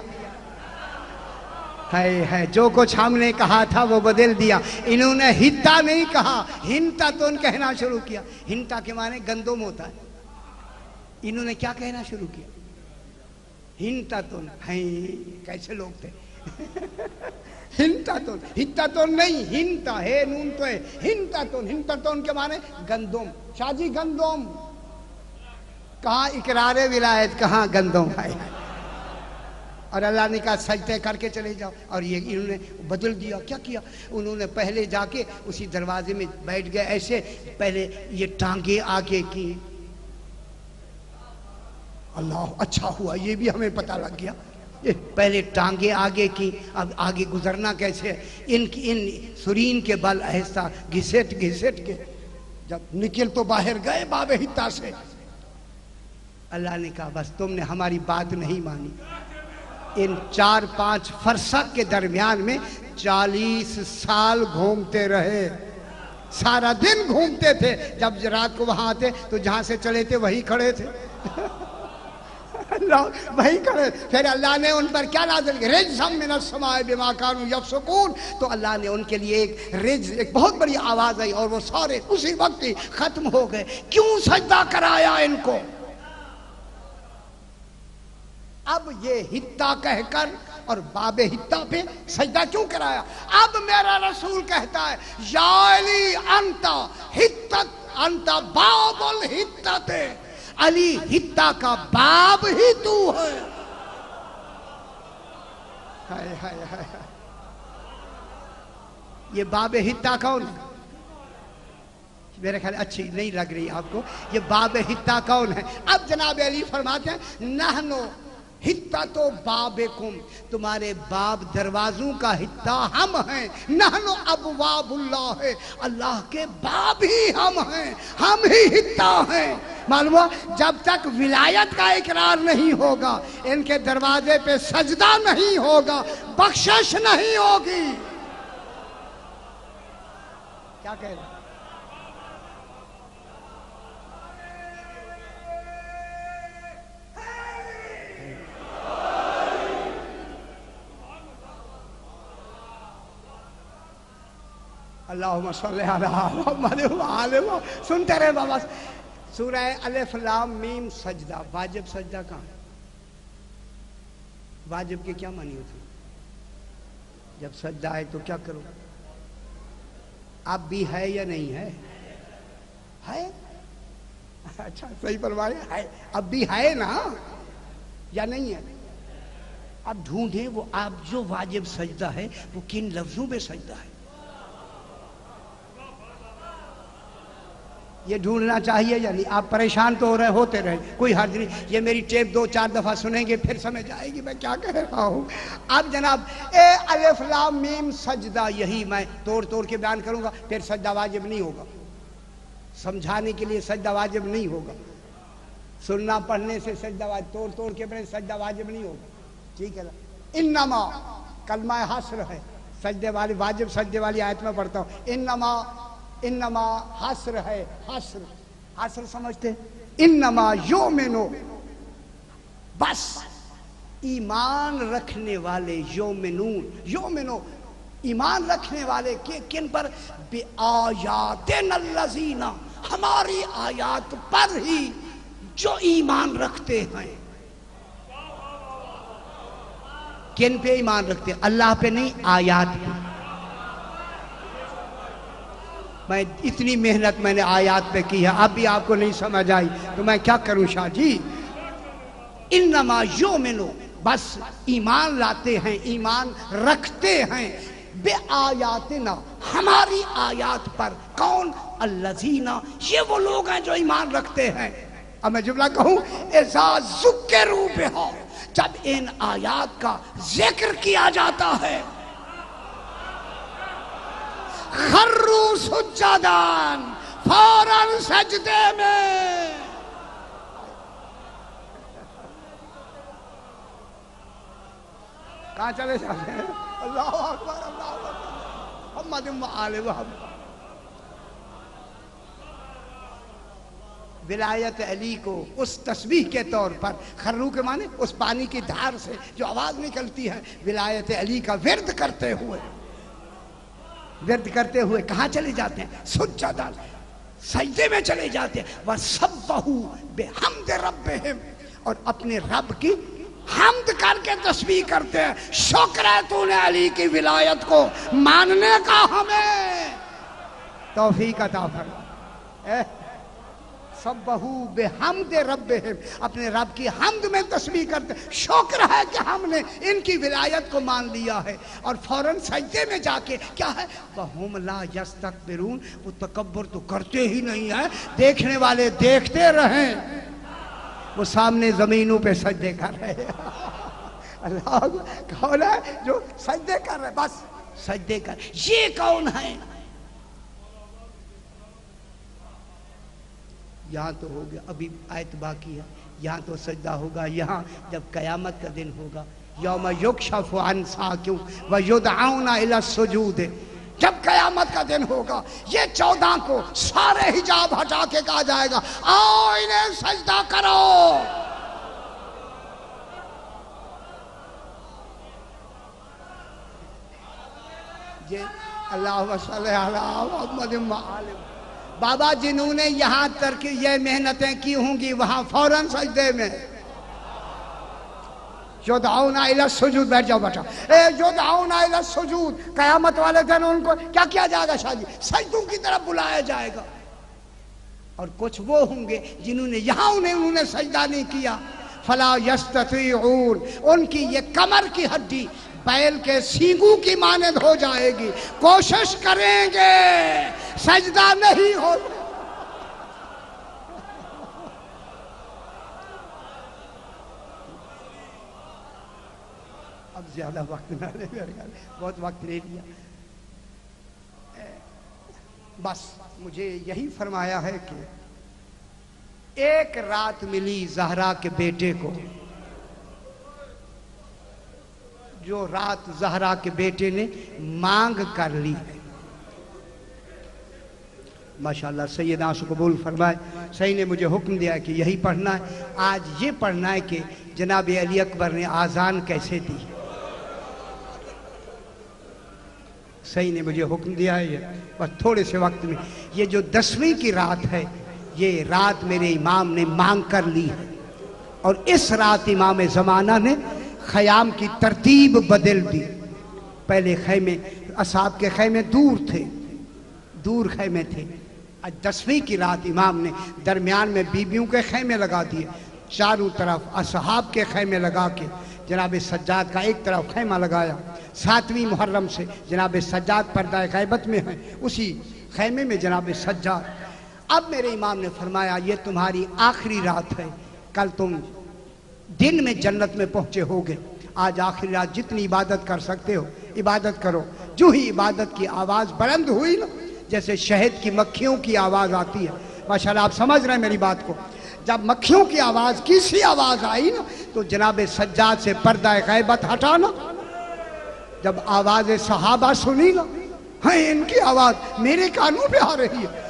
ہے جو کچھ ہم نے کہا تھا وہ بدل دیا. انہوں نے ہتا نہیں کہا، ہنتاتن کہنا شروع کیا. ہنتا کے معنی گندم ہوتا ہے. انہوں نے کیا کہنا شروع کیا؟ ہنتاتن. کیسے لوگ تھے. ہنتاتن، ہنتاتن نہیں، ہنتا ہے نون تو ہے. ہنتاتن، ہنتاتن کے معنی گندم. شاہ جی گندم کہاں اقرار ولایت، کہاں گندم ہے. اور اللہ نے کہا سجدے کر کے چلے جاؤ. اور یہ انہوں نے بدل دیا. کیا کیا انہوں نے؟ پہلے جا کے اسی دروازے میں بیٹھ گئے ایسے. پہلے یہ ٹانگیں آگے کی. اللہ اچھا ہوا یہ بھی ہمیں پتہ لگ گیا. پہلے ٹانگیں آگے کی. اب آگے گزرنا کیسے؟ ان سرین کے بل آہستہ گھسٹ گھسٹ کے جب نکل تو باہر گئے باب ہتا سے. اللہ نے کہا بس تم نے ہماری بات نہیں مانی. ان 4-5 فرسخ کے درمیان میں 40 سال گھومتے رہے. سارا دن گھومتے تھے. جب رات کو وہاں آتے تو جہاں سے چلے تھے وہیں کھڑے تھے. اللہ وہیں کھڑے. پھر اللہ نے ان پر کیا نازل کیا؟ رجزم من السماء بما كانوا يفسقون. تو اللہ نے ان کے لیے ایک بہت بڑی آواز آئی اور وہ سارے اسی وقت ہی ختم ہو گئے. کیوں سجدہ کرایا ان کو؟ اب یہ ہتا کہہ کر اور باب ہتا پہ سجدہ کیوں کرایا؟ اب میرا رسول کہتا ہے یا علی انتا ہتت انتا باب الہتت. علی ہتا کا باب ہی تو ہے. ہائے ہائے ہائے. یہ باب ہتا کون ہے؟ میرے خیال اچھی نہیں لگ رہی آپ کو. یہ باب ہتا کون ہے؟ اب جناب علی فرماتے ہیں نحنو ہتا تو بابکم، تمہارے باب دروازوں کا ہتا ہم ہیں. نحنو ابواب اللہ، اللہ کے باب ہی ہم ہیں، ہم ہی ہتا ہیں. معلوم ہوا جب تک ولایت کا اقرار نہیں ہوگا، ان کے دروازے پہ سجدہ نہیں ہوگا، بخشش نہیں ہوگی. کیا کہہ رہے؟ اللہم صلی علی محمد وآلہ محمد. سنتے رہے بابا. سورہ الف لام میم سجدہ. واجب سجدہ کہاں؟ واجب کے کیا معنی ہوتے ہیں؟ جب سجدہ آئے تو کیا کرو؟ اب بھی ہے یا نہیں ہے؟ ہے. اچھا صحیح فرمائے. ہے. اب بھی ہے نا یا نہیں ہے؟ اب ڈھونڈیں وہ آپ جو واجب سجدہ ہے وہ کن لفظوں میں سجدہ ہے. یہ ڈھونڈنا چاہیے یا نہیں؟ آپ پریشان تو ہو رہے ہوتے رہے، کوئی حرج نہیں. یہ میری ٹیپ 2-4 دفعہ سنیں گے پھر سمجھ آئے گی میں کیا کہہ رہا ہوں. اب جناب اے الف لام میم سجدہ، یہی میں توڑ توڑ کے بیان کروں گا. پھر سجدہ واجب نہیں ہوگا. سمجھانے کے لیے سجدہ واجب نہیں ہوگا. سننا پڑھنے سے سجدہ واجب، توڑ توڑ کے پھر سجدہ واجب نہیں ہوگا. ٹھیک ہے نا؟ انما کلمہ حصر ہے. سجدے والی واجب سجدے والی آیت میں پڑھتا ہوں. انما حصر ہے. حصر سمجھتے؟ انما یومنو، بس ایمان رکھنے والے یومنو ایمان رکھنے والے کن پر؟ بے آیاتنا الذین، ہماری آیات پر ہی جو ایمان رکھتے ہیں. کن پہ ایمان رکھتے ہیں؟ اللہ پہ نہیں، آیات پہ. میں اتنی محنت میں نے آیات پہ کی ہے، اب بھی آپ کو نہیں سمجھ آئی تو میں کیا کروں شاہ جی. انما یؤمنو، بس ایمان لاتے ہیں، ایمان رکھتے ہیں. بے آیاتنا، ہماری آیات پر. کون؟ الذین، یہ وہ لوگ ہیں جو ایمان رکھتے ہیں. اب میں جملہ کہوں، اذا ذکروا بہا، جب ان آیات کا ذکر کیا جاتا ہے، خروا سجدان، فوراً سجدے میں. کہاں چلے جاتے ہیں؟ اللہ اکبر، اللہ اکبر. محمد وآلہ محمد. ولایت علی کو اس تسبیح کے طور پر، خرو کے معنی اس پانی کی دھار سے جو آواز نکلتی ہے، ولایت علی کا ورد کرتے ہوئے کہاں چلے جاتے ہیں؟ سجدہ، سجدے میں چلے جاتے ہیں۔ وَسَبَّحُوا بِحَمْدِ رَبِّهِمْ، اور اپنے رب کی حمد کر کے تسبیح کرتے ہیں۔ شکر ہے تو نے علی کی ولایت کو ماننے کا، ہمیں توفیق عطا فرما۔ سبحوا بحمد ربہم، اپنے رب کی حمد میں تسبیح کرتے، شکر ہے کہ ہم نے ان کی ولایت کو مان لیا ہے۔ اور فوراً سجدے میں جا کے کیا ہے؟ وَهُمْ لَا يَسْتَكْبِرُونَ، وہ تکبر تو کرتے ہی نہیں ہے، دیکھنے والے دیکھتے رہیں، وہ سامنے زمینوں پہ سجدے کر رہے ہیں۔ اللہ کون ہے جو سجدے کر رہے؟ بس سجدے کر، یہ کون ہے؟ یہاں تو ہو گیا، ابھی آیت باقی ہے، یہاں تو سجدہ ہوگا، یہاں جب قیامت کا دن ہوگا، یوم یکشف عن ساق ویدعون الی السجود، جب قیامت کا دن ہوگا، یہ 14 کو سارے حجاب ہٹا کے کہا جائے گا آؤ انہیں سجدہ کرو۔ یہ اللہم صلی علی محمد وآلہ۔ بابا جنہوں نے یہاں تک یہ محنتیں کی ہوں گی، وہاں فوراً سجدے میں یدعون الی السجود، بیٹھ جاؤ بیٹھا، یدعون الی السجود، قیامت والے دن ان کو کیا کیا جائے گا؟ شاید سجدوں کی طرف بلایا جائے گا۔ اور کچھ وہ ہوں گے جنہوں نے یہاں انہوں نے سجدہ نہیں کیا، فلا یستطیعون، ان کی یہ کمر کی ہڈی بیل کے سینگوں کی مانند ہو جائے گی، کوشش کریں گے سجدہ نہیں ہو۔ اب زیادہ وقت نہ لے، بہت وقت لے لیا، بس مجھے یہی فرمایا ہے کہ ایک رات ملی زہرا کے بیٹے کو، جو رات زہرا کے بیٹے نے مانگ کر لی۔ ماشاءاللہ سید آنسو قبول فرمائے، صحیح نے مجھے حکم دیا ہے کہ یہی پڑھنا ہے۔ آج یہ پڑھنا ہے کہ جناب علی اکبر نے آذان کیسے دی، صحیح نے مجھے حکم دیا ہے۔ بس تھوڑے سے وقت میں، یہ جو 10ویں کی رات ہے، یہ رات میرے امام نے مانگ کر لی ہے، اور اس رات امام زمانہ نے خیام کی ترتیب بدل دی۔ پہلے خیمے، اصحاب کے خیمے دور تھے، دور خیمے تھے، آج 10ویں کی رات امام نے درمیان میں بیبیوں کے خیمے لگا دیے، چاروں طرف اصحاب کے خیمے لگا کے جناب سجاد کا ایک طرف خیمہ لگایا۔ 7ویں محرم سے جناب سجاد پردہ غیبت میں ہیں، اسی خیمے میں جناب سجاد۔ اب میرے امام نے فرمایا یہ تمہاری آخری رات ہے، کل تم دن میں جنت میں پہنچے ہوگے، آج آخری رات جتنی عبادت کر سکتے ہو عبادت کرو۔ جو ہی عبادت کی آواز بلند ہوئی نا، جیسے شہد کی مکھیوں کی آواز آتی ہے، ماشاءاللہ آپ سمجھ رہے ہیں میری بات کو، جب مکھیوں کی آواز کسی آواز آئی نا تو جناب سجاد سے پردہ غیبت ہٹانا، جب آواز صحابہ سنی نا، ہاں ان کی آواز میرے کانوں پہ آ رہی ہے۔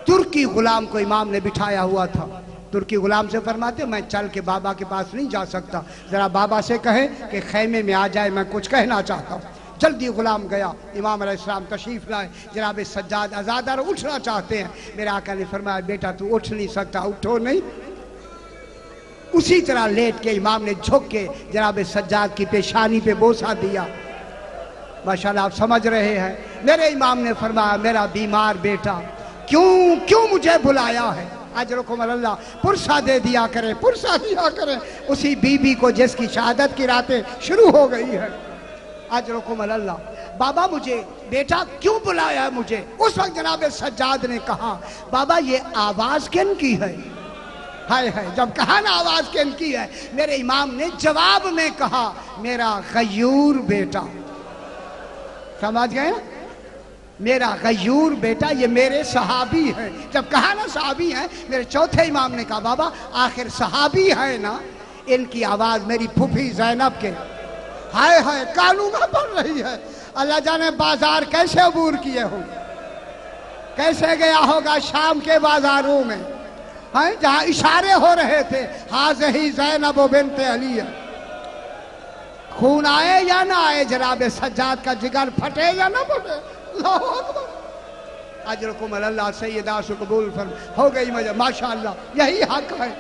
ترکی غلام کو امام نے بٹھایا ہوا تھا، ترکی غلام سے فرماتے میں چل کے بابا کے پاس نہیں جا سکتا، ذرا بابا سے کہیں کہ خیمے میں آ جائے، میں کچھ کہنا چاہتا ہوں۔ جلدی غلام گیا، امام علیہ السلام تشریف لائے، جناب سجاد ازادار اٹھنا چاہتے ہیں، میرے آقا نے فرمایا بیٹا تو اٹھ نہیں سکتا، اٹھو نہیں۔ اسی طرح لیٹ کے امام نے جھک کے جناب سجاد کی پیشانی پہ بوسہ دیا۔ ماشاءاللہ آپ سمجھ رہے ہیں، میرے امام نے فرمایا میرا بیمار بیٹا کیوں مجھے بلایا ہے؟ اجرکم اللہ، پرسہ دے دیا کرے، پرسہ دیا کرے اسی بی بی کو جس کی شہادت کی راتیں شروع ہو گئی ہے۔ اجرکم اللہ، بابا مجھے بیٹا کیوں بلایا ہے مجھے؟ اس وقت جناب سجاد نے کہا بابا یہ آواز کن کی ہے؟ ہائے ہائے، جب کہا نا آواز کن کی ہے، میرے امام نے جواب میں کہا میرا غیور بیٹا۔ سمجھ گئے نا؟ میرا غیور بیٹا، یہ میرے صحابی ہیں۔ جب کہا نا صحابی ہیں، میرے چوتھے امام نے کہا بابا آخر صحابی ہے نا، ان کی آواز میری پھوپھی زینب کے ہائے ہائے کانوں میں پڑ رہی ہے۔ اللہ جانے بازار کیسے عبور کیے ہوں، کیسے گیا ہوگا شام کے بازاروں میں، ہیں جہاں اشارے ہو رہے تھے ہاذہی زینب بنت علی، خون آئے یا نہ آئے جناب سجاد کا جگر پھٹے یا نہ پھٹے، اللہ اکبر، اجرکم اللہ سیدہ سے قبول ہو گئی مجھے، ماشاءاللہ یہی حق ہے۔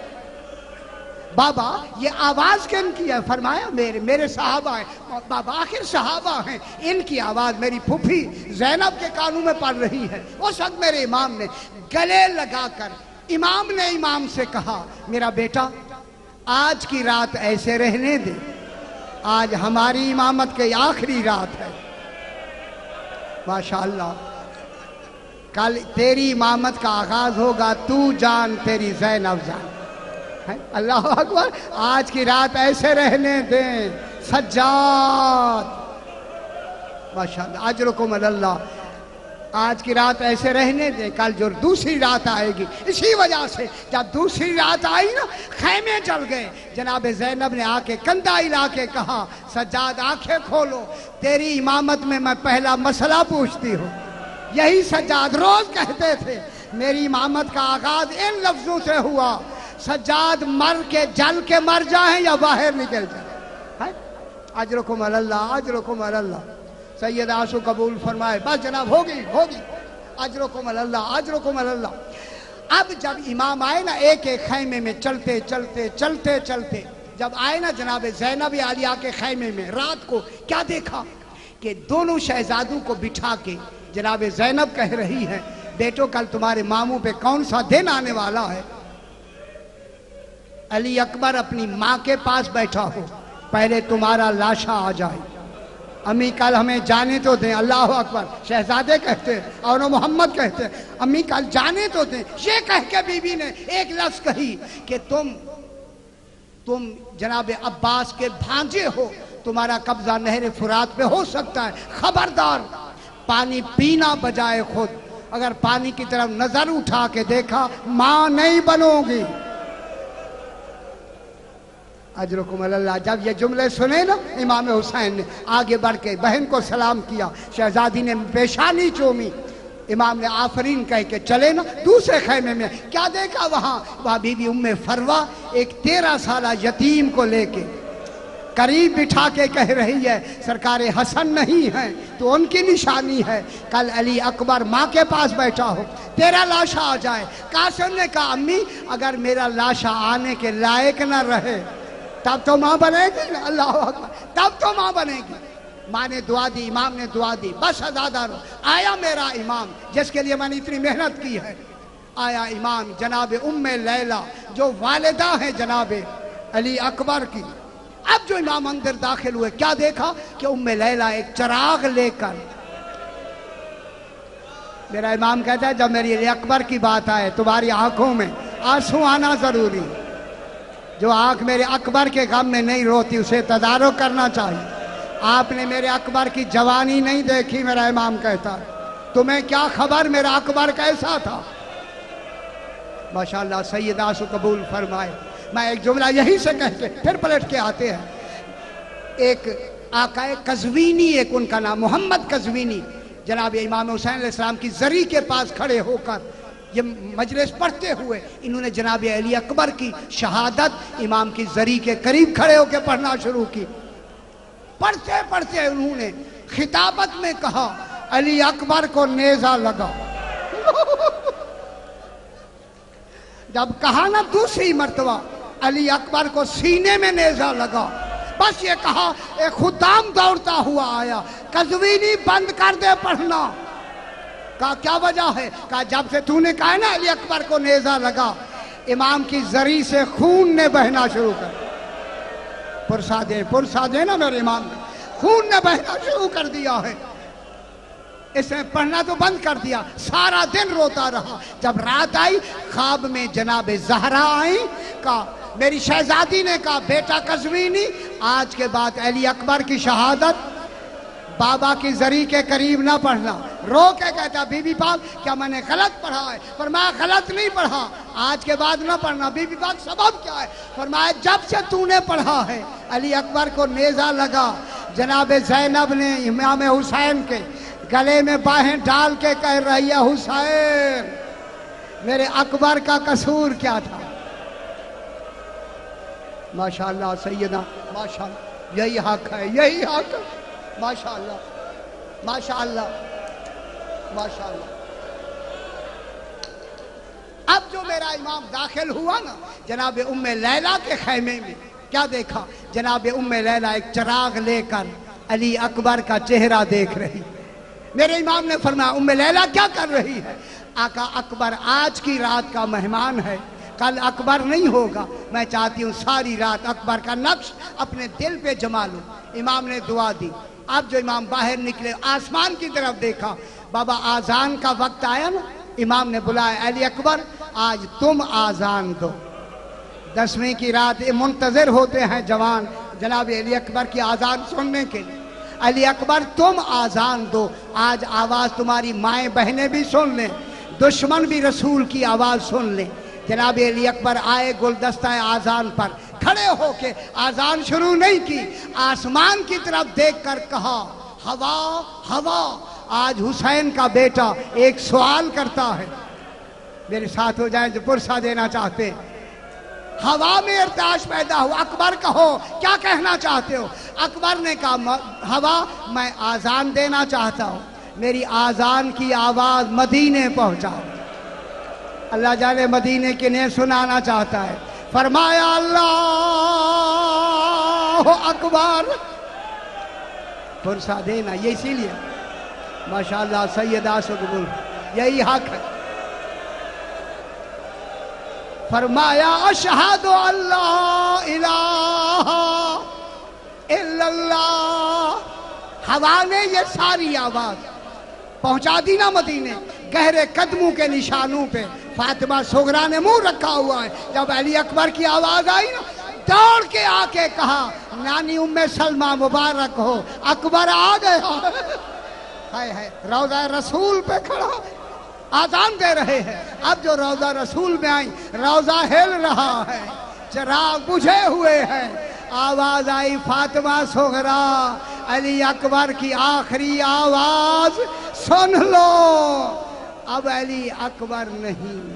بابا یہ آواز کن کی ہے؟ فرمایا میرے صحابہ ہیں، بابا آخر صحابہ ہیں، ان کی آواز میری پھوپھی زینب کے کانوں میں پڑ رہی ہے۔ اس وقت میرے امام نے گلے لگا کر امام نے امام سے کہا میرا بیٹا آج کی رات ایسے رہنے دے، آج ہماری امامت کی آخری رات ہے، ماشاءاللہ کل تیری امامت کا آغاز ہوگا، تو جان تیری زینب جان، اللہ اکبر، آج کی رات ایسے رہنے دیں سجاد، ماشاءاللہ اجرکم اللہ، آج کی رات ایسے رہنے دیں، کل جو دوسری رات آئے گی۔ اسی وجہ سے جب دوسری رات آئی نا خیمے جل گئے، جناب زینب نے آ کے کندھا ہلا کے کہا سجاد آنکھیں کھولو، تیری امامت میں میں پہلا مسئلہ پوچھتی ہوں۔ یہی سجاد روز کہتے تھے میری امامت کا آغاز ان لفظوں سے ہوا، سجاد مر کے جل کے مر جائیں یا باہر نکل جائیں، اجرکم اللہ اجرکم اللہ، سید آنسو قبول فرمائے، بس جناب ہوگی اجرکم اللہ اجرکم اللہ۔ اب جب امام آئے نا ایک ایک خیمے میں چلتے چلتے جب آئے نا جناب زینب عالیہ کے خیمے میں، رات کو کیا دیکھا کہ دونوں شہزادوں کو بٹھا کے جناب زینب کہہ رہی ہے بیٹو کل تمہارے ماموں پہ کون سا دن آنے والا ہے؟ علی اکبر اپنی ماں کے پاس بیٹھا ہو، پہلے تمہارا لاشا آ جائے، امی کل ہمیں جانے تو دیں، اللہ اکبر، شہزادے کہتے ہیں اور محمد کہتے ہیں امی کل جانے تو دیں، یہ کہہ کے بی بی نے ایک لفظ کہی کہ تم جناب عباس کے بھانجے ہو، تمہارا قبضہ نہر فرات پہ ہو سکتا ہے، خبردار پانی پینا بجائے خود، اگر پانی کی طرف نظر اٹھا کے دیکھا ماں نہیں بنو گی، اجرکم اللہ۔ جب یہ جملے سنے نا امام حسین نے آگے بڑھ کے بہن کو سلام کیا، شہزادی نے پیشانی چومی، امام نے آفرین کہہ کے چلے نا دوسرے خیمے میں، کیا دیکھا وہاں بی بی ام فروہ ایک 13 سالہ یتیم کو لے کے قریب بٹھا کے کہہ رہی ہے سرکار حسن نہیں ہے تو ان کی نشانی ہے، کل علی اکبر ماں کے پاس بیٹھا ہو تیرا لاشا آ جائے۔ قاسم نے کہا امی اگر میرا لاشا آنے کے لائق نہ رہے تب تو ماں بنے گی نا، اللہ اکبر، تب تو ماں بنے گی۔ ماں نے دعا دی، امام نے دعا دی، بس ازادہ رو، آیا میرا امام جس کے لیے میں نے اتنی محنت کی ہے، آیا امام جناب ام لیلہ جو والدہ ہیں جناب علی اکبر کی۔ اب جو امام اندر داخل ہوئے کیا دیکھا کہ ام لیلہ ایک چراغ لے کر، میرا امام کہتا ہے جب میری علی اکبر کی بات آئے تمہاری آنکھوں میں آنسو آنا ضروری، جو آنکھ میرے اکبر کے غم میں نہیں روتی اسے تدارک کرنا چاہیے۔ آپ نے میرے اکبر کی جوانی نہیں دیکھی، میرا امام کہتا تمہیں کیا خبر میرا اکبر کیسا تھا، ماشاءاللہ سیدہ سے قبول فرمائے۔ میں ایک جملہ یہی سے کہہ کے پھر پلٹ کے آتے ہیں، ایک آقا قزوینی، ایک ان کا نام محمد قزوینی، جناب امام حسین علیہ السلام کی زری کے پاس کھڑے ہو کر یہ مجلس پڑھتے ہوئے انہوں نے جناب علی اکبر کی شہادت امام کی زری کے قریب کھڑے ہو کے پڑھنا شروع کی۔ پڑھتے پڑھتے انہوں نے خطابت میں کہا علی اکبر کو نیزہ لگا، جب کہا نا دوسری مرتبہ علی اکبر کو سینے میں نیزہ لگا، بس یہ کہا ایک خدام دوڑتا ہوا آیا، قزوینی بند کر دے پڑھنا۔ کہا کیا وجہ ہے؟ کہا جب سے تو نے کہا نا علی اکبر کو نیزہ لگا، امام کی زری سے خون نے بہنا شروع کر، پرسادے نا میرے امام نے، خون نے بہنا شروع کر دیا ہے۔ اس نے پڑھنا تو بند کر دیا، سارا دن روتا رہا۔ جب رات آئی خواب میں جناب زہرا آئی، کہا میری شہزادی نے کہا بیٹا قزوینی آج کے بعد علی اکبر کی شہادت بابا کی زری کے قریب نہ پڑھنا۔ رو کے کہتا بی بی پاک کیا میں نے غلط پڑھا ہے؟ فرمایا غلط نہیں پڑھا، آج کے بعد نہ پڑھنا۔ بی بی پاک سبب کیا ہے؟ فرمایا جب سے تو نے پڑھا ہے علی اکبر کو نیزہ لگا، جناب زینب نے امام حسین کے گلے میں باہیں ڈال کے کہہ رہی ہے حسین میرے اکبر کا قصور کیا تھا؟ ماشاءاللہ سیدنا، ماشاءاللہ، یہی حق ہے، یہی حق ہے، ماشاءاللہ ماشاءاللہ ماشاءاللہ۔ اب جو میرا امام داخل ہوا نا جناب ام لیلہ کے خیمے میں، کیا دیکھا؟ جناب ام لیلہ ایک چراغ لے کر علی اکبر کا چہرہ دیکھ رہی۔ میرے امام نے فرمایا ام لیلہ کیا کر رہی ہے؟ آقا اکبر آج کی رات کا مہمان ہے، کل اکبر نہیں ہوگا، میں چاہتی ہوں ساری رات اکبر کا نقش اپنے دل پہ جما لوں۔ امام نے دعا دی۔ اب جو امام باہر نکلے آسمان کی طرف دیکھا، بابا آذان کا وقت آیا نا، امام نے بلایا علی اکبر آج تم آذان دو۔ 10ویں کی رات منتظر ہوتے ہیں جوان جناب علی اکبر کی آذان سننے کے لیے۔ علی اکبر تم آذان دو، آج آواز تمہاری مائیں بہنیں بھی سن لیں، دشمن بھی رسول کی آواز سن لیں۔ جناب علی اکبر آئے گلدستہ آذان پر، کھڑے ہو کے آذان شروع نہیں کی، آسمان کی طرف دیکھ کر کہا ہوا ہوا، آج حسین کا بیٹا ایک سوال کرتا ہے۔ میرے ساتھ ہو جائیں جو پرسہ دینا چاہتے ہیں۔ ہوا میں ارتعاش پیدا ہو، اکبر کہو کیا کہنا چاہتے ہو؟ اکبر نے کہا ہوا میں آذان دینا چاہتا ہوں، میری آذان کی آواز مدینے پہنچاؤ۔ اللہ جانے مدینے کے نے سنانا چاہتا ہے۔ فرمایا اللہ اکبر، پرسہ دینا یہ اسی لیے ماشاءاللہ سیدہ سقبول، یہی حق ہے۔ فرمایا اشہد اللہ الہ الا اللہ۔ ہوا نے یہ ساری آواز پہنچا دی نا مدینے، گہرے قدموں کے نشانوں پہ۔ فاطمہ صغرا نے منہ رکھا ہوا ہے، جب علی اکبر کی آواز آئی نا دوڑ کے آ کے کہا نانی ام سلمہ مبارک ہو، اکبر آ گیا۔ ہے روضہ رسول پہ کھڑا آذان دے رہے ہیں۔ اب جو روضہ رسول میں آئی، روضہ ہل رہا ہے، چراغ بجھے ہوئے ہیں، آواز آئی فاطمہ صغرا علی اکبر کی آخری آواز سن لو، اب علی اکبر نہیں۔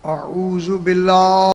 اعوذ باللہ